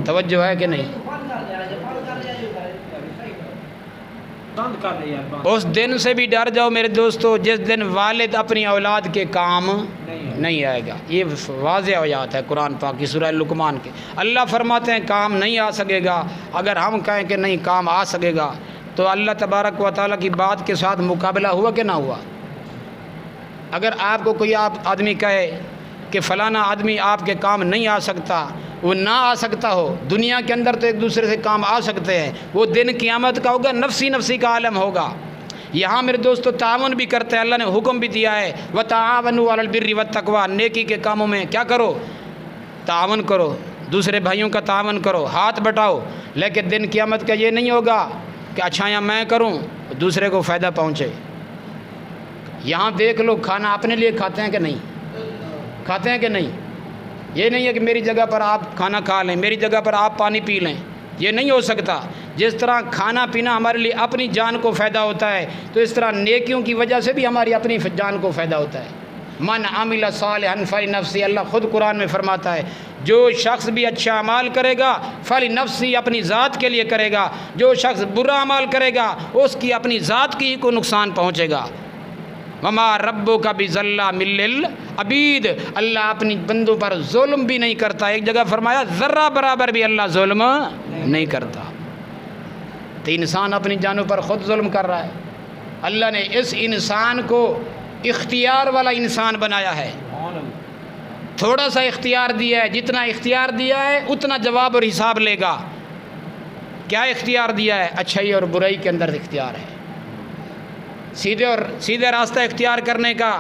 توجہ ہے کہ نہیں؟ اس دن سے بھی ڈر جاؤ میرے دوستو جس دن والد اپنی اولاد کے کام نہیں آئے گا۔ یہ واضح ہو جاتا ہے قرآن پاک کی سورہ لقمان کے۔ اللہ فرماتے ہیں کام نہیں آ سکے گا۔ اگر ہم کہیں کہ نہیں کام آ سکے گا تو اللہ تبارک و تعالیٰ کی بات کے ساتھ مقابلہ ہوا کہ نہ ہوا؟ اگر آپ کو کوئی آدمی کہے کہ فلانا آدمی آپ کے کام نہیں آ سکتا وہ نہ آ سکتا ہو، دنیا کے اندر تو ایک دوسرے سے کام آ سکتے ہیں، وہ دن قیامت کا ہوگا، نفسی نفسی کا عالم ہوگا۔ یہاں میرے دوستو تعاون بھی کرتے ہیں، اللہ نے حکم بھی دیا ہے وَتَعَاوَنُوا عَلَى الْبِرِّ وَالتَّقْوَىٰ، نیکی کے کاموں میں کیا کرو؟ تعاون کرو، دوسرے بھائیوں کا تعاون کرو، ہاتھ بٹاؤ۔ لیکن دن قیامت کا یہ نہیں ہوگا کہ اچھائیاں میں کروں دوسرے کو فائدہ پہنچے۔ یہاں دیکھ لو، کھانا اپنے لیے کھاتے ہیں کہ نہیں؟ کھاتے ہیں کہ نہیں؟ یہ نہیں ہے کہ میری جگہ پر آپ کھانا کھا لیں، میری جگہ پر آپ پانی پی لیں، یہ نہیں ہو سکتا۔ جس طرح کھانا پینا ہمارے لیے اپنی جان کو فائدہ ہوتا ہے، تو اس طرح نیکیوں کی وجہ سے بھی ہماری اپنی جان کو فائدہ ہوتا ہے۔ من عمل صالحا فلنفسہ، اللہ خود قرآن میں فرماتا ہے جو شخص بھی اچھا اعمال کرے گا فلنفسہ، اپنی ذات کے لیے کرے گا، جو شخص برا اعمال کرے گا اس کی اپنی ذات کی کو نقصان پہنچے گا۔ وما ربک بظلام للعبید، اللہ اپنی بندوں پر ظلم بھی نہیں کرتا۔ ایک جگہ فرمایا ذرہ برابر بھی اللہ ظلم نہیں کرتا۔ تو انسان اپنی جانوں پر خود ظلم کر رہا ہے۔ اللہ نے اس انسان کو اختیار والا انسان بنایا ہے، تھوڑا سا اختیار دیا ہے، جتنا اختیار دیا ہے اتنا جواب اور حساب لے گا۔ کیا اختیار دیا ہے؟ اچھائی اور برائی کے اندر اختیار ہے، سیدھے راستہ اختیار کرنے کا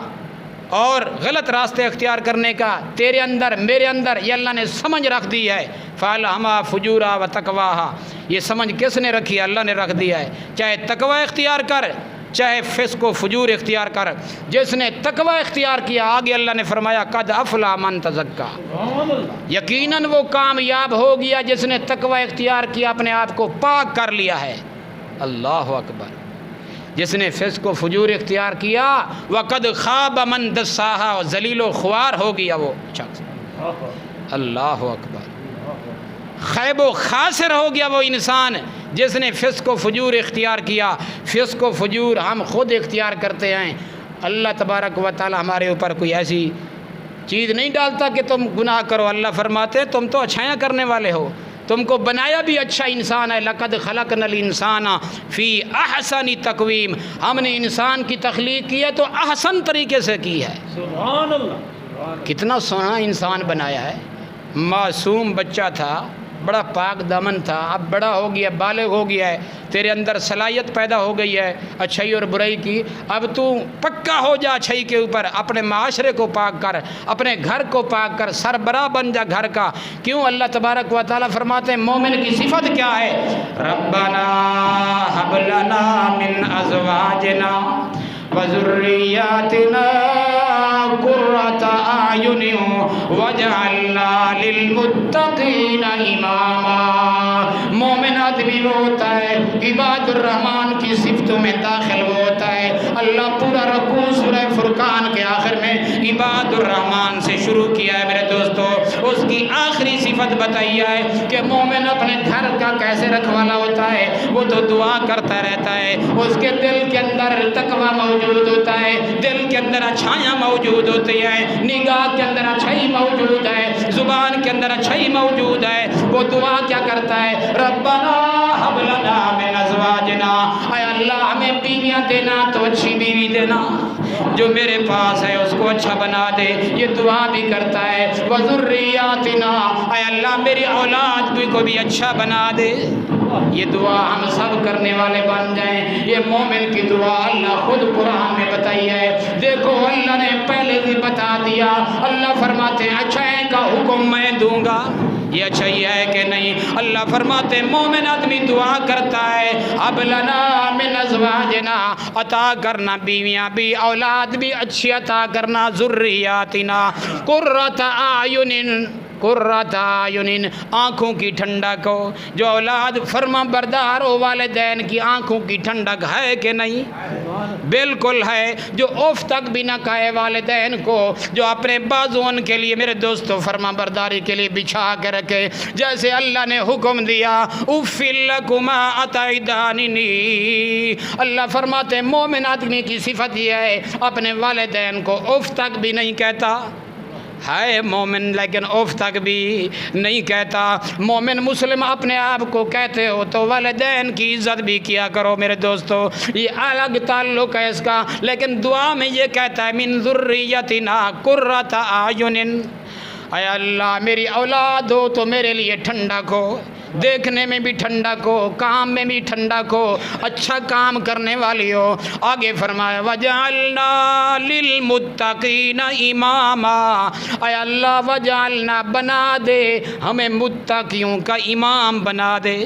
اور غلط راستے اختیار کرنے کا تیرے اندر میرے اندر یہ اللہ نے سمجھ رکھ دی ہے۔ فَأَلْهَمَا فُجُورَهَا وَتَقْوَاهَا، یہ سمجھ کس نے رکھی ہے؟ اللہ نے رکھ دیا ہے۔ چاہے تقوی اختیار کر، چاہے فسق و فجور اختیار کر، جس نے تقوی اختیار کیا آگے اللہ نے فرمایا قد افلح من تزکا، یقیناً وہ کامیاب ہو گیا جس نے تقوی اختیار کیا، اپنے آپ کو پاک کر لیا ہے۔ اللہ اکبر۔ جس نے فسق و فجور اختیار کیا وقد خاب من دساہا، اور ذلیل و خوار ہو گیا وہ شخص۔ اللہ اکبر۔ خیب و خاسر ہو گیا وہ انسان جس نے فسق و فجور اختیار کیا۔ فسق و فجور ہم خود اختیار کرتے ہیں، اللہ تبارک و تعالی ہمارے اوپر کوئی ایسی چیز نہیں ڈالتا کہ تم گناہ کرو۔ اللہ فرماتے تم تو اچھائیاں کرنے والے ہو، تم کو بنایا بھی اچھا انسان ہے۔ لقد خلقنا الانسان فی احسن تقویم، ہم نے انسان کی تخلیق کی ہے تو احسن طریقے سے کی ہے۔ سبحان اللہ، کتنا سونا انسان بنایا ہے۔ معصوم بچہ تھا، بڑا پاک دامن تھا، اب بڑا ہو گیا، بالغ ہو گیا ہے، تیرے اندر صلاحیت پیدا ہو گئی ہے اچھائی اور برائی کی۔ اب تو پکا ہو جا اچھائی کے اوپر، اپنے معاشرے کو پاک کر، اپنے گھر کو پاک کر، سربراہ بن جا گھر کا۔ کیوں؟ اللہ تبارک و تعالیٰ فرماتے ہیں مومن کی صفت کیا ہے؟ ربنا ہب لنا من ازواجنا وذریاتنا قرۃ اعین واجعلنا للمتقین اماما۔ مومن آدمی وہ ہوتا ہے عباد الرحمن کی صفتوں میں داخل وہ ہوتا ہے۔ اللہ پورا رکوع سورہ فرقان کے آخر میں عباد الرحمن سے شروع کیا ہے میرے دوستو۔ اس کی آخری صفت بتائی ہے کہ مومن اپنے گھر کا کیسے رکھوالا ہوتا ہے، وہ تو دعا کرتا رہتا ہے، اس کے دل کے اندر تقوی موجود ہوتا ہے، دل کے اندر اچھائیاں موجود ہوتی ہیں، نگاہ کے اندر اچھائی موجود ہے، زبان کے اندر اچھائی موجود ہے۔ وہ دعا کیا کرتا ہے؟ ربنا ہب لنا من ازواجنا، اے اللہ ہمیں بیویاں دینا تو اچھی بیوی دینا، جو میرے پاس ہے اس کو اچھا بنا دے، یہ دعا بھی کرتا ہے۔ وذریاتنا، اے اللہ میری اولاد کو بھی اچھا بنا دے۔ یہ دعا ہم سب کرنے والے بن جائیں۔ یہ مومن کی دعا اللہ خود قرآن میں بتائی ہے۔ دیکھو اللہ نے پہلے بھی بتا دیا، اللہ فرماتے ہیں اچھائی کا حکم میں دوں گا، یہ اچھائی ہے کہ نہیں؟ اللہ فرماتے ہیں مومن آدمی دعا کرتا ہے اب لنا من ازواجنا، عطا کرنا بیویاں بھی، اولاد بھی اچھی عطا کرنا، ذریاتنا قرۃ اعین، قرۃ اعین آنکھوں کی ٹھنڈک ہو۔ جو اولاد فرما بردار ہو والدین کی آنکھوں کی ٹھنڈک ہے کہ نہیں؟ بالکل ہے۔ جو اف تک بھی نہ کہے والدین کو، جو اپنے بازو ان کے لیے میرے دوستو فرما برداری کے لیے بچھا کے رکھے، جیسے اللہ نے حکم دیا اف لکما اتعداننی، اللہ فرماتے ہیں مومن آدمی کی صفت یہ ہے اپنے والدین کو اف تک بھی نہیں کہتا ہے مومن، لیکن اف تک بھی نہیں کہتا۔ مومن مسلم اپنے آپ کو کہتے ہو تو والدین کی عزت بھی کیا کرو میرے دوستو، یہ الگ تعلق ہے اس کا۔ لیکن دعا میں یہ کہتا ہے من ذریتنا قرۃ اعین، اے اللہ میری اولاد ہو تو میرے لیے ٹھنڈک ہو، دیکھنے میں بھی ٹھنڈک ہو، کام میں بھی ٹھنڈک ہو، اچھا کام کرنے والی ہو۔ آگے فرمایا وجعلنا للمتقین اماما، اے اللہ وجعلنا بنا دے ہمیں متقیوں کا امام بنا دے۔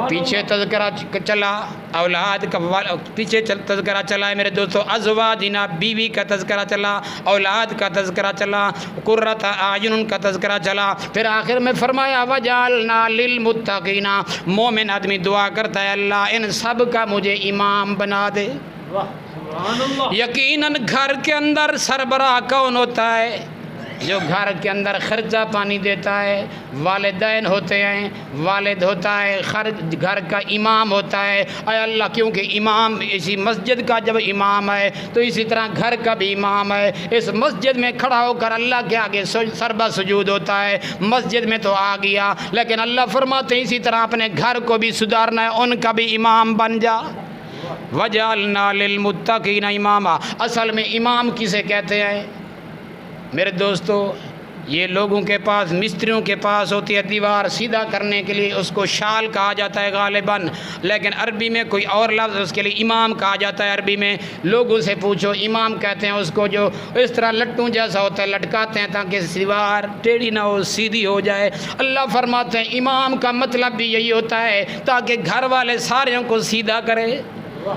پیچھے تذکرہ چلا اولاد کا، پیچھے تذکرہ چلا ہے میرے دوستو، ازواجنا بیوی کا تذکرہ چلا، اولاد کا تذکرہ چلا، قرۃ اعین کا تذکرہ چلا، پھر آخر میں فرمایا وجعلنا للمتقین، مومن آدمی دعا کرتا ہے اللہ ان سب کا مجھے امام بنا دے۔ سبحان اللہ۔ یقیناً گھر کے اندر سربراہ کون ہوتا ہے؟ جو گھر کے اندر خرچہ پانی دیتا ہے، والدین ہوتے ہیں، والد ہوتا ہے، گھر کا امام ہوتا ہے۔ اے اللہ کیونکہ امام اسی مسجد کا جب امام ہے تو اسی طرح گھر کا بھی امام ہے، اس مسجد میں کھڑا ہو کر اللہ کے آگے سربا سجود ہوتا ہے۔ مسجد میں تو آ گیا لیکن اللہ فرماتے ہیں اسی طرح اپنے گھر کو بھی سدھارنا ہے، ان کا بھی امام بن جا۔ وجعلنا للمتقین اماما، اصل میں امام کسے کہتے ہیں میرے دوستو؟ یہ لوگوں کے پاس، مستریوں کے پاس ہوتی ہے دیوار سیدھا کرنے کے لیے، اس کو شال کہا جاتا ہے غالباً، لیکن عربی میں کوئی اور لفظ اس کے لیے امام کہا جاتا ہے۔ عربی میں لوگوں سے پوچھو، امام کہتے ہیں اس کو جو اس طرح لٹوں جیسا ہوتا ہے، لٹکاتے ہیں تاکہ دیوار ٹیڑھی نہ ہو، سیدھی ہو جائے۔ اللہ فرماتے ہیں امام کا مطلب بھی یہی ہوتا ہے تاکہ گھر والے ساروں کو سیدھا کرے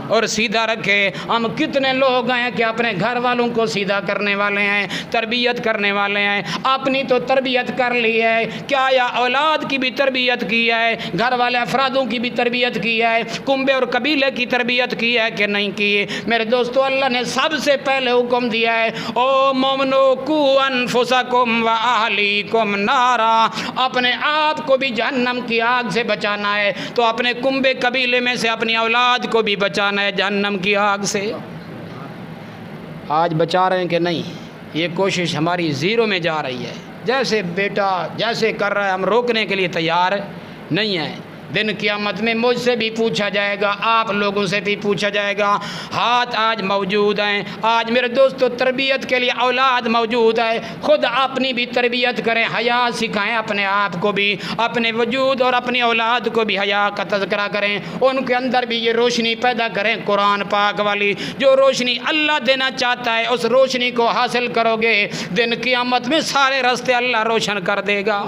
اور سیدھا رکھے۔ ہم کتنے لوگ ہیں کہ اپنے گھر والوں کو سیدھا کرنے والے ہیں، تربیت کرنے والے ہیں، اپنی تو تربیت کر لی ہے، کیا یا اولاد کی بھی تربیت کی ہے، گھر والے افرادوں کی بھی تربیت کی ہے، کنبے اور قبیلے کی تربیت کی ہے کہ نہیں کی؟ میرے دوستو اللہ نے سب سے پہلے حکم دیا ہے او مومنو قو انفسکم و اہلیکم نارا، اپنے آپ کو بھی جہنم کی آگ سے بچانا ہے تو اپنے کنبے قبیلے میں سے اپنی اولاد کو بھی بچانا ہے جہنم کی آگ سے۔ آج بچا رہے ہیں کہ نہیں؟ یہ کوشش ہماری زیرو میں جا رہی ہے، جیسے بیٹا جیسے کر رہا ہے ہم روکنے کے لیے تیار نہیں ہیں۔ دن قیامت میں مجھ سے بھی پوچھا جائے گا، آپ لوگوں سے بھی پوچھا جائے گا۔ ہاتھ آج موجود ہیں، آج میرے دوستو تربیت کے لیے اولاد موجود ہے، خود اپنی بھی تربیت کریں، حیا سکھائیں اپنے آپ کو بھی، اپنے وجود اور اپنی اولاد کو بھی حیا کا تذکرہ کریں، ان کے اندر بھی یہ روشنی پیدا کریں قرآن پاک والی، جو روشنی اللہ دینا چاہتا ہے اس روشنی کو حاصل کرو گے، دن قیامت میں سارے راستے اللہ روشن کر دے گا۔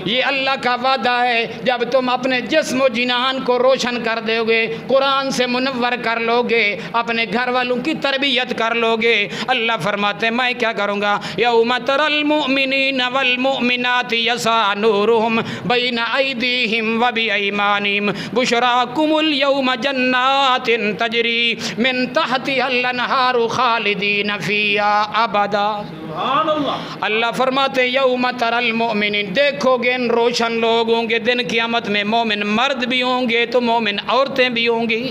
یہ اللہ کا وعدہ ہے، جب تم اپنے جسم و جنان کو روشن کر دو گے، قرآن سے منور کر لو گے، اپنے گھر والوں کی تربیت کر لو گے، اللہ فرماتے ہیں میں کیا کروں گا؟ یوم تری المؤمنین والمؤمنات یسعی نورہم بین ایدیہم وبایمانہم بشراکم اليوم جنات تجری من تحتہا الانہار خالدین فیہا ابدا۔ سبحان اللہ۔ اللہ فرماتے یوم تری المؤمنین، دیکھو گے ان روشن لوگ ہوں گے دن قیامت میں، مومن مرد بھی ہوں گے تو مومن عورتیں بھی ہوں گی۔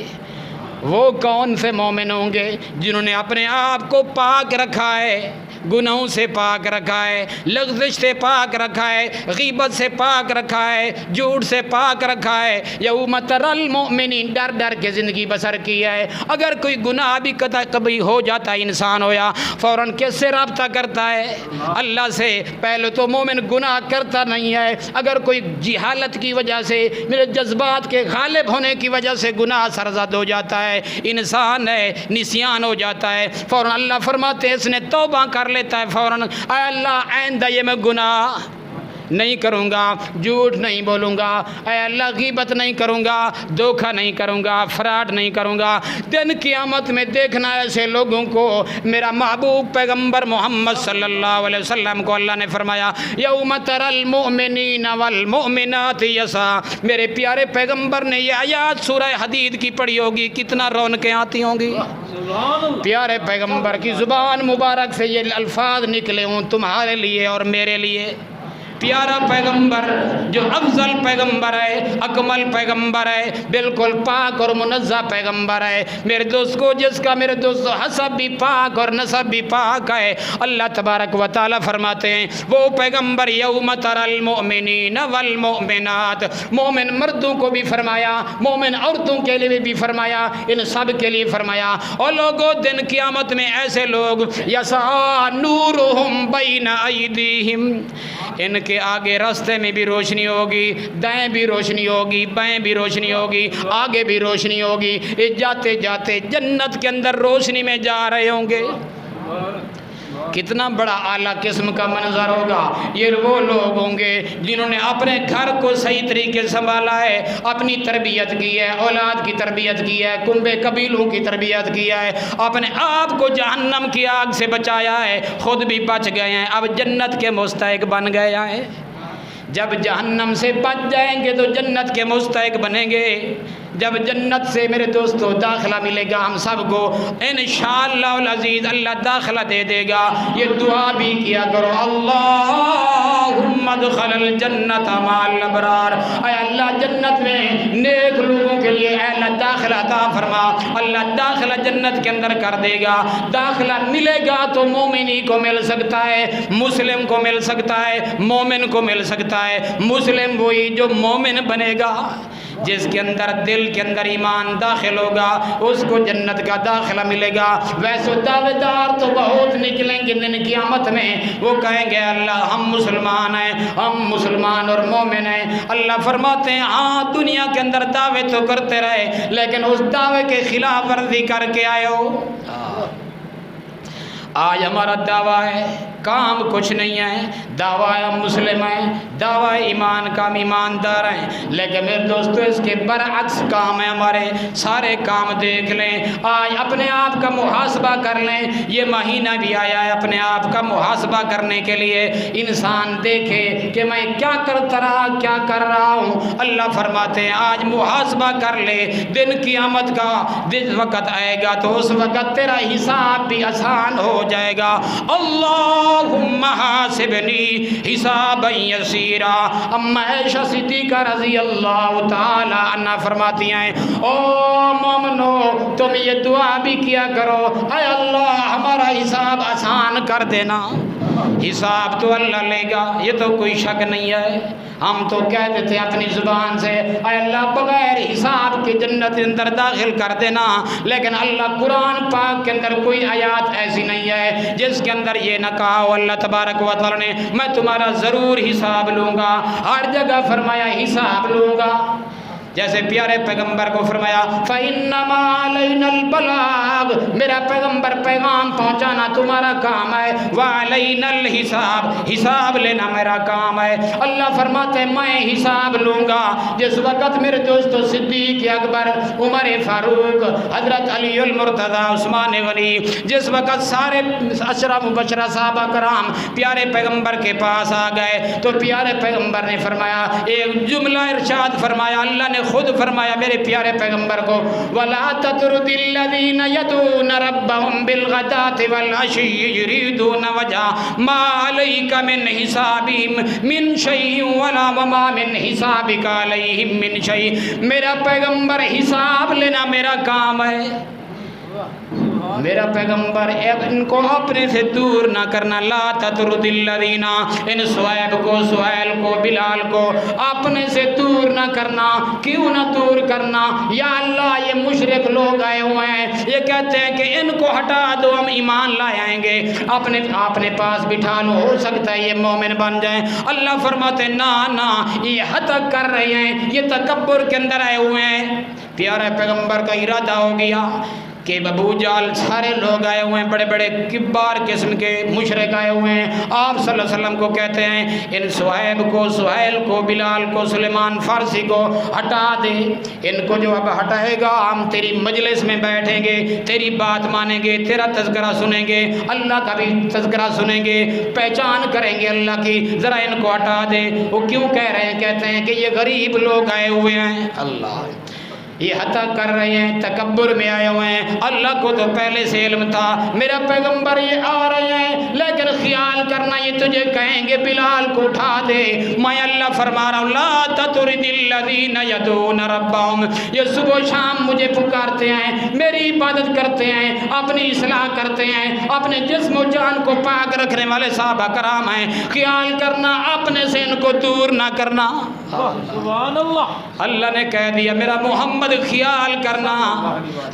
وہ کون سے مومن ہوں گے؟ جنہوں نے اپنے آپ کو پاک رکھا ہے، گناہوں سے پاک رکھا ہے، لغزش سے پاک رکھا ہے، غیبت سے پاک رکھا ہے، جھوٹ سے پاک رکھا ہے۔ یوم تری المؤمنین، ڈر ڈر کے زندگی بسر کی ہے۔ اگر کوئی گناہ بھی کبھی ہو جاتا ہے، انسان ہویا فوراً کس سے رابطہ کرتا ہے؟ اللہ سے۔ پہلے تو مومن گناہ کرتا نہیں ہے، اگر کوئی جہالت کی وجہ سے، میرے جذبات کے غالب ہونے کی وجہ سے گناہ سرزد ہو جاتا ہے، انسان ہے، نسیان ہو جاتا ہے، فوراً اللہ فرماتے ہیں اس نے توبہ کر لیتا ہے فوراً، اے اللہ آئندہ یہ میں گناہ نہیں کروں گا، جھوٹ نہیں بولوں گا، اے اللہ غیبت نہیں کروں گا، دھوکہ نہیں کروں گا، فراڈ نہیں کروں گا۔ دن قیامت میں دیکھنا ایسے لوگوں کو، میرا محبوب پیغمبر محمد صلی اللہ علیہ وسلم کو اللہ نے فرمایا یوم تری المؤمنین والمؤمنات یسعی، میرے پیارے پیغمبر نے یہ آیات سورہ حدید کی پڑھی ہوگی، کتنا رونقیں آتی ہوں گی۔ پیارے پیغمبر کی زبان مبارک سے یہ الفاظ نکلے ہوں تمہارے لیے اور میرے لیے، پیارا پیغمبر جو افضل پیغمبر ہے، اکمل پیغمبر ہے، بالکل پاک اور منزہ پیغمبر ہے میرے دوست کو، جس کا میرے دوست حسب بھی پاک اور نسب بھی پاک ہے۔ اللہ تبارک و تعالی فرماتے ہیں وہ پیغمبر یوم تری المؤمنین والمؤمنات، مومن مردوں کو بھی فرمایا، مومن عورتوں کے لیے بھی فرمایا، ان سب کے لیے فرمایا، اور لوگوں دن قیامت میں ایسے لوگ یسعا نورہم بین ایدیہم، ان کے آگے راستے میں بھی روشنی ہوگی، دائیں بھی روشنی ہوگی، بائیں بھی روشنی ہوگی، آگے بھی روشنی ہوگی، یہ جاتے جاتے جنت کے اندر روشنی میں جا رہے ہوں گے۔ کتنا بڑا اعلیٰ قسم کا منظر ہوگا۔ یہ وہ لوگ ہوں گے جنہوں نے اپنے گھر کو صحیح طریقے سے سنبھالا ہے، اپنی تربیت کی ہے، اولاد کی تربیت کی ہے، کنبے قبیلوں کی تربیت کیا ہے، اپنے آپ کو جہنم کی آگ سے بچایا ہے، خود بھی بچ گئے ہیں، اب جنت کے مستحق بن گئے ہیں۔ جب جہنم سے بچ جائیں گے تو جنت کے مستحق بنیں گے۔ جب جنت سے میرے دوستو داخلہ ملے گا ہم سب کو انشاءاللہ العزیز، اللہ داخلہ دے دے گا۔ یہ دعا بھی کیا کرو، اللہم ادخل الجنت مع الابرار، اے اللہ جنت میں نیک لوگوں کے لیے اے اللہ داخلہ عطا فرما۔ اللہ داخلہ جنت کے اندر کر دے گا۔ داخلہ ملے گا تو مومنی کو مل سکتا ہے، مسلم کو مل سکتا ہے، مومن کو مل سکتا ہے۔ مسلم وہی جو مومن بنے گا، جس کے اندر دل کے اندر ایمان داخل ہوگا، اس کو جنت کا داخلہ ملے گا۔ ویسے دعوے دار تو بہت نکلیں گے دن قیامت میں، وہ کہیں گے اللہ ہم مسلمان ہیں، ہم مسلمان اور مومن ہیں۔ اللہ فرماتے ہیں ہاں دنیا کے اندر دعوے تو کرتے رہے، لیکن اس دعوے کے خلاف ورزی کر کے آئے ہو۔ آج ہمارا دعویٰ ہے، کام کچھ نہیں ہے، دعویٰ ہم مسلم ہیں، دعویٰ ایمان کا ہم ایماندار ہیں، لیکن میرے دوستو اس کے برعکس کام ہے ہمارے۔ سارے کام دیکھ لیں، آج اپنے آپ کا محاسبہ کر لیں، یہ مہینہ بھی آیا ہے اپنے آپ کا محاسبہ کرنے کے لیے۔ انسان دیکھے کہ میں کیا کرتا رہا، کیا کر رہا ہوں۔ اللہ فرماتے ہیں آج محاسبہ کر لے، دن قیامت کا جس وقت آئے گا تو اس وقت تیرا حساب بھی آسان ہو جائے گا۔ اللہم حاسبنی حسابا یسیرا۔ اما عائشہ صدیقہ رضی اللہ تعالی عنہ فرماتی ہیں او مومنو تم یہ دعا بھی کیا کرو، اے اللہ ہمارا حساب آسان کر دینا۔ حساب تو اللہ لے گا، یہ تو کوئی شک نہیں ہے۔ ہم تو کہہ دیتے ہیں اپنی زبان سے اے اللہ بغیر حساب کے جنت اندر داخل کر دینا، لیکن اللہ قرآن پاک کے اندر کوئی آیات ایسی نہیں ہے جس کے اندر یہ نہ کہا ہو اللہ تبارک و تعالی نے میں تمہارا ضرور حساب لوں گا۔ ہر جگہ فرمایا حساب لوں گا۔ جیسے پیارے پیغمبر کو فرمایا فَإِنَّمَا عَلَيْنَا الْبَلَاغُ، میرا پیغمبر پیغام پہنچانا تمہارا کام ہے، وَعَلَيْنَا الْحِسَابُ، حساب لینا میرا کام ہے۔ اللہ فرماتے ہیں میں حساب لوں گا۔ جس وقت میرے دوستو صدیق اکبر، عمر فاروق، حضرت علی المرتضیٰ، عثمان غنی، جس وقت سارے عشرہ مبشرہ صحابہ کرام پیارے پیغمبر کے پاس آ گئے تو پیارے پیغمبر نے فرمایا ایک جملہ ارشاد فرمایا، اللہ نے خود فرمایا میرے پیارے پیغمبر کو وَلَا تَطْرُدِ الَّذِينَ يَدْعُونَ رَبَّهُمْ بِالْغَدَاةِ وَالْعَشِيِّ يُرِيدُونَ وَجْهَهُ مَا عَلَيْكَ مِنْ حِسَابِهِمْ مِنْ شَيْءٍ وَلَا وَمَا مِنْ حِسَابِكَ عَلَيْهِمْ مِنْ شَيْءٍ۔ میرا پیغمبر حساب لینا میرا کام ہے۔ میرا پیغمبر ان کو اپنے سے دور نہ کرنا، لا تطرد الذین، ان صہیب کو، سہیل کو، بلال کو اپنے سے دور نہ کرنا۔ کیوں نہ دور کرنا؟ یا اللہ یہ مشرک لوگ آئے ہوئے ہیں، یہ کہتے ہیں کہ ان کو ہٹا دو ہم ایمان لائے آئیں گے، اپنے پاس بٹھا لو، ہو سکتا ہے یہ مومن بن جائیں۔ اللہ فرماتے نا نا یہ حتک کر رہے ہیں، یہ تکبر کے اندر آئے ہوئے ہیں۔ پیارے پیغمبر کا ارادہ ہو گیا کہ ابو جہل سارے لوگ آئے ہوئے ہیں، بڑے بڑے کبار قسم کے مشرک آئے ہوئے ہیں۔ آپ صلی اللہ علیہ وسلم کو کہتے ہیں ان صہیب کو، سہیل کو، بلال کو، سلیمان فارسی کو ہٹا دے، ان کو جو اب ہٹائے گا ہم تیری مجلس میں بیٹھیں گے، تیری بات مانیں گے، تیرا تذکرہ سنیں گے، اللہ کا بھی تذکرہ سنیں گے، پہچان کریں گے اللہ کی، ذرا ان کو ہٹا دے۔ وہ کیوں کہہ رہے ہیں؟ کہتے ہیں کہ یہ غریب لوگ آئے ہوئے ہیں، اللہ یہ حتا کر رہے ہیں، تکبر میں آئے ہوئے ہیں۔ اللہ کو تو پہلے سے علم تھا میرا پیغمبر یہ آ رہے ہیں، لیکن خیال خیال کرنا یہ تجھے کہیں گے بلال کو اٹھا دے، میں اللہ فرما رہا ہوں لا تطرد الذین یدعون ربہم، یہ صبح و شام مجھے پکارتے ہیں، میری عبادت کرتے ہیں، اپنی اصلاح کرتے ہیں، اپنے جسم و جان کو پاک رکھنے والے صحابہ کرام ہیں، خیال کرنا اپنے سے ان کو دور نہ کرنا۔ سبحان اللہ۔ اللہ نے کہہ دیا میرا محمد خیال کرنا،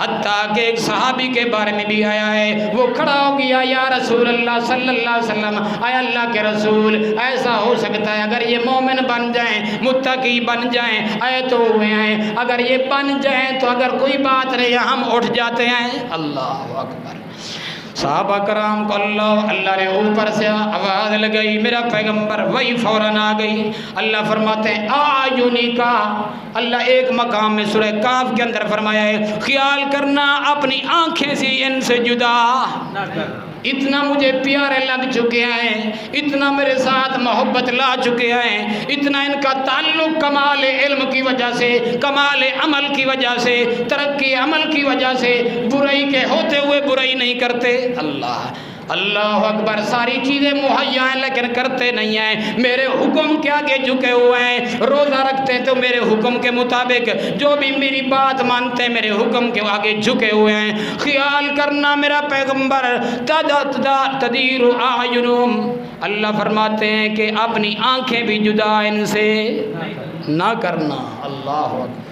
حتیٰ کہ ایک صحابی کے بارے میں بھی آیا ہے، وہ کھڑا ہو گیا یا رسول اللہ صلی اللہ علیہ وسلم، اے اللہ کے رسول ایسا ہو سکتا ہے اگر یہ مومن بن جائیں، متقی بن جائیں، اے تو ہوئے ہیں، اگر یہ بن جائیں تو اگر کوئی بات نہیں ہم اٹھ جاتے ہیں۔ اللہ اکبر۔ صحابہ کرام کو اللہ نے اوپر سے آواز لگائی، میرا پیغمبر وہی فوراً آ گئی۔ اللہ فرماتے ہیں آیونی کا، اللہ ایک مقام میں سورہ کاف کے اندر فرمایا ہے خیال کرنا اپنی آنکھیں سے ان سے جدا، اتنا مجھے پیارے لگ چکے ہیں، اتنا میرے ساتھ محبت لا چکے ہیں، اتنا ان کا تعلق کمال علم کی وجہ سے، کمال عمل کی وجہ سے، ترقی عمل کی وجہ سے، برائی کے ہوتے ہوئے برائی نہیں کرتے۔ اللہ اکبر۔ ساری چیزیں مہیا ہیں لیکن کرتے نہیں ہیں، میرے حکم کے آگے جھکے ہوئے ہیں، روزہ رکھتے ہیں تو میرے حکم کے مطابق، جو بھی میری بات مانتے ہیں میرے حکم کے آگے جھکے ہوئے ہیں۔ خیال کرنا میرا پیغمبر تدیر اعینہم، اللہ فرماتے ہیں کہ اپنی آنکھیں بھی جدا ان سے نہ کرنا۔ اللہ اکبر۔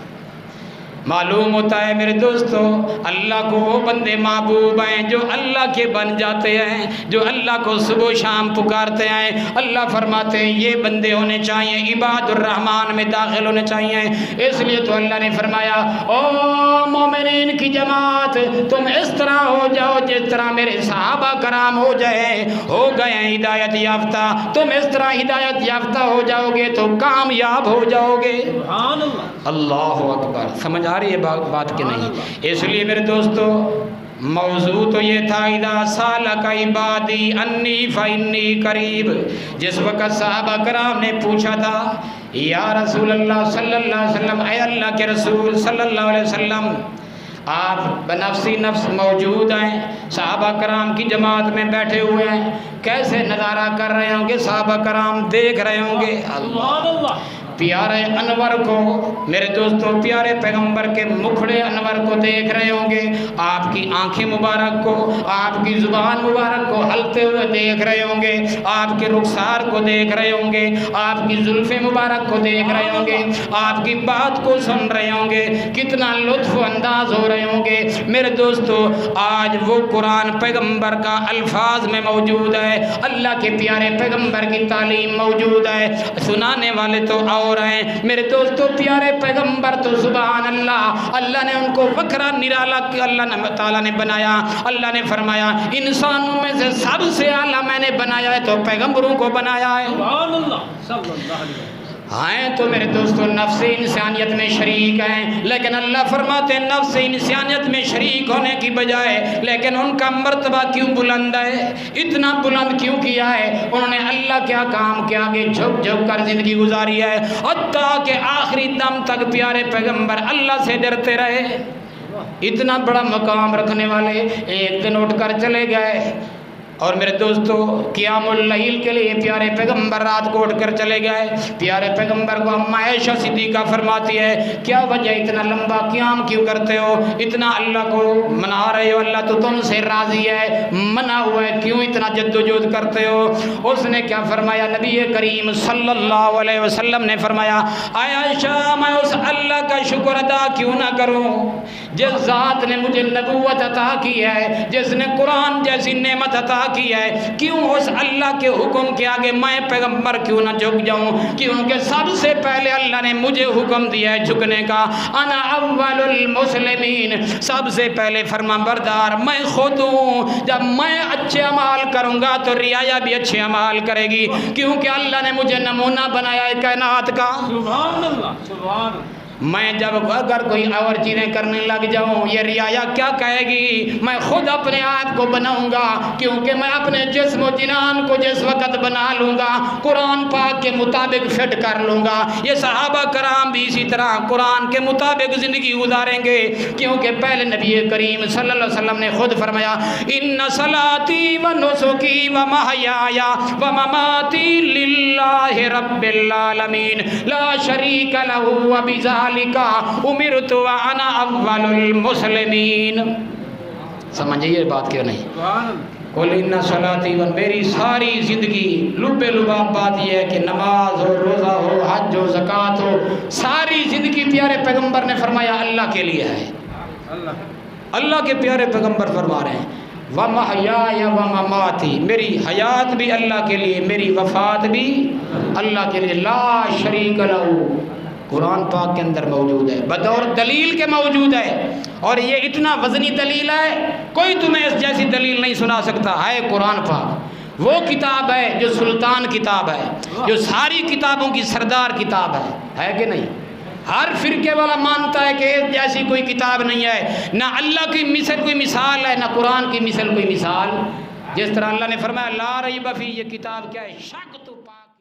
معلوم ہوتا ہے میرے دوستو اللہ کو وہ بندے محبوب ہیں جو اللہ کے بن جاتے ہیں، جو اللہ کو صبح و شام پکارتے ہیں۔ اللہ فرماتے ہیں یہ بندے ہونے چاہیے، عباد الرحمن میں داخل ہونے چاہیے۔ اس لیے تو اللہ نے فرمایا او مومنین کی جماعت تم اس طرح ہو جاؤ جس طرح میرے صحابہ کرام ہو گئے ہیں ہدایت یافتہ، تم اس طرح ہدایت یافتہ ہو جاؤ گے تو کامیاب ہو جاؤ گے۔ سبحان اللہ۔ اللہ اکبر۔ سمجھ آ رہی ہے بات کہ نہیں؟ اس لیے میرے دوستو موضوع تو یہ تھا اذا سالک عبادی انی فانی قریب۔ جس وقت صحابہ کرام نے پوچھا تھا یا رسول اللہ صلی اللہ علیہ وسلم، اے اللہ کے رسول صلی اللہ علیہ وسلم آپ بنفسی نفس موجود ہیں، صحابہ کرام کی جماعت میں بیٹھے ہوئے ہیں، کیسے نظارہ کر رہے ہوں گے؟ صحابہ کرام دیکھ رہے ہوں گے سبحان اللہ۔ پیارے انور کو، میرے دوستو پیارے پیغمبر کے مکھڑے انور کو دیکھ رہے ہوں گے، آپ کی آنکھیں مبارک کو، آپ کی زبان مبارک کو ہلتے ہوئے دیکھ رہے ہوں گے، آپ کے رخسار کو دیکھ رہے ہوں گے، آپ کی زلفیں مبارک کو دیکھ رہے ہوں گے، آپ کی بات کو سن رہے ہوں گے، کتنا لطف انداز ہو رہے ہوں گے۔ میرے دوستو آج وہ قرآن پیغمبر کا الفاظ میں موجود ہے، اللہ کے پیارے پیغمبر کی تعلیم موجود ہے، سنانے والے تو اور ہیں میرے دوستو پیارے پیغمبر تو سبحان اللہ، اللہ نے ان کو وکھرا نرالا اللہ تعالیٰ نے بنایا۔ اللہ نے فرمایا انسانوں میں سے سب سے اعلیٰ میں نے بنایا ہے تو پیغمبروں کو بنایا ہے۔ سبحان اللہ صلی اللہ علیہ وسلم۔ ہیں تو میرے دوستو نفس انسانیت میں شریک ہیں، لیکن اللہ فرماتے ہیں نفس انسانیت میں شریک ہونے کی بجائے لیکن ان کا مرتبہ کیوں بلند ہے، اتنا بلند کیوں کیا ہے؟ انہوں نے اللہ کے کام کے آگے جھک جھک کر زندگی گزاری ہے، حتیٰ کہ آخری دم تک پیارے پیغمبر اللہ سے ڈرتے رہے۔ اتنا بڑا مقام رکھنے والے ایک دن اٹھ کر چلے گئے، اور میرے دوستو قیام اللیل کے لیے پیارے پیغمبر رات کو اٹھ کر چلے گئے۔ پیارے پیغمبر کو اما عائشہ صدیقہ فرماتی ہے کیا وجہ اتنا لمبا قیام کیوں کرتے ہو، اتنا اللہ کو منا رہے ہو، اللہ تو تم سے راضی ہے، منا ہوا ہے، کیوں اتنا جد و جہد کرتے ہو؟ اس نے کیا فرمایا؟ نبی کریم صلی اللہ علیہ وسلم نے فرمایا اے عائشہ میں اس اللہ کا شکر ادا کیوں نہ کروں جس ذات نے مجھے نبوت عطا کی ہے، جس نے قرآن جیسی نعمت عطا کی ہے، کیوں اس اللہ کے حکم کے آگے میں پیغمبر کیوں نہ جھک جاؤں؟ کیونکہ سب سے پہلے اللہ نے مجھے حکم دیا ہے جھکنے کا، انا اول المسلمین، سب سے پہلے فرما بردار میں خود ہوں۔ جب میں اچھے اعمال کروں گا تو رعایا بھی اچھے اعمال کرے گی، کیونکہ اللہ نے مجھے نمونہ بنایا ہے کائنات کا۔ سبحان اللہ سبحان اللہ۔ میں جب اگر کوئی اور چیزیں کرنے لگ جاؤں یہ رعایا کیا کہے گی، میں خود اپنے آپ کو بناؤں گا، کیونکہ میں اپنے جسم و جنان کو جس وقت بنا لوں گا قرآن پاک کے مطابق فٹ کر لوں گا۔ یہ صحابہ کرام بھی اسی طرح قرآن کے مطابق زندگی گزاریں گے، کیونکہ پہلے نبی کریم صلی اللہ علیہ وسلم نے خود فرمایا ان صلاتی و نسکی و محیای و مماتی للہ رب العالمین لا شریک لہ و بذالک امرت وانا اول المسلمین۔ سمجھے یہ بات کیوں نہیں؟ سبحان اللہ، قل ان صلاتی و میری ساری زندگی لب لباب بات یہ ہے کہ نماز ہو، روزہ ہو، حج ہو، زکوٰۃ ہو، ساری زندگی پیارے پیغمبر نے فرمایا اللہ کے لیے ہے۔ اللہ کے پیارے پیغمبر فرما رہے ہیں وَمَحْيَايَ وَمَمَاتِي، میری حیات بھی اللہ کے لیے، میری وفات بھی اللہ کے لیے، لا شریک لہ، قرآن پاک کے اندر موجود ہے، بدور دلیل کے موجود ہے، اور یہ اتنا وزنی دلیل ہے کوئی تمہیں اس جیسی دلیل نہیں سنا سکتا ہے۔ قرآن پاک وہ کتاب ہے جو سلطان کتاب ہے، جو ساری کتابوں کی سردار کتاب ہے کہ نہیں؟ ہر فرقے والا مانتا ہے کہ اس جیسی کوئی کتاب نہیں ہے، نہ اللہ کی مثل کوئی مثال ہے، نہ قرآن کی مثل کوئی مثال۔ جس طرح اللہ نے فرمایا لا ریب فیہ، یہ کتاب کیا ہے؟ شک تو پاک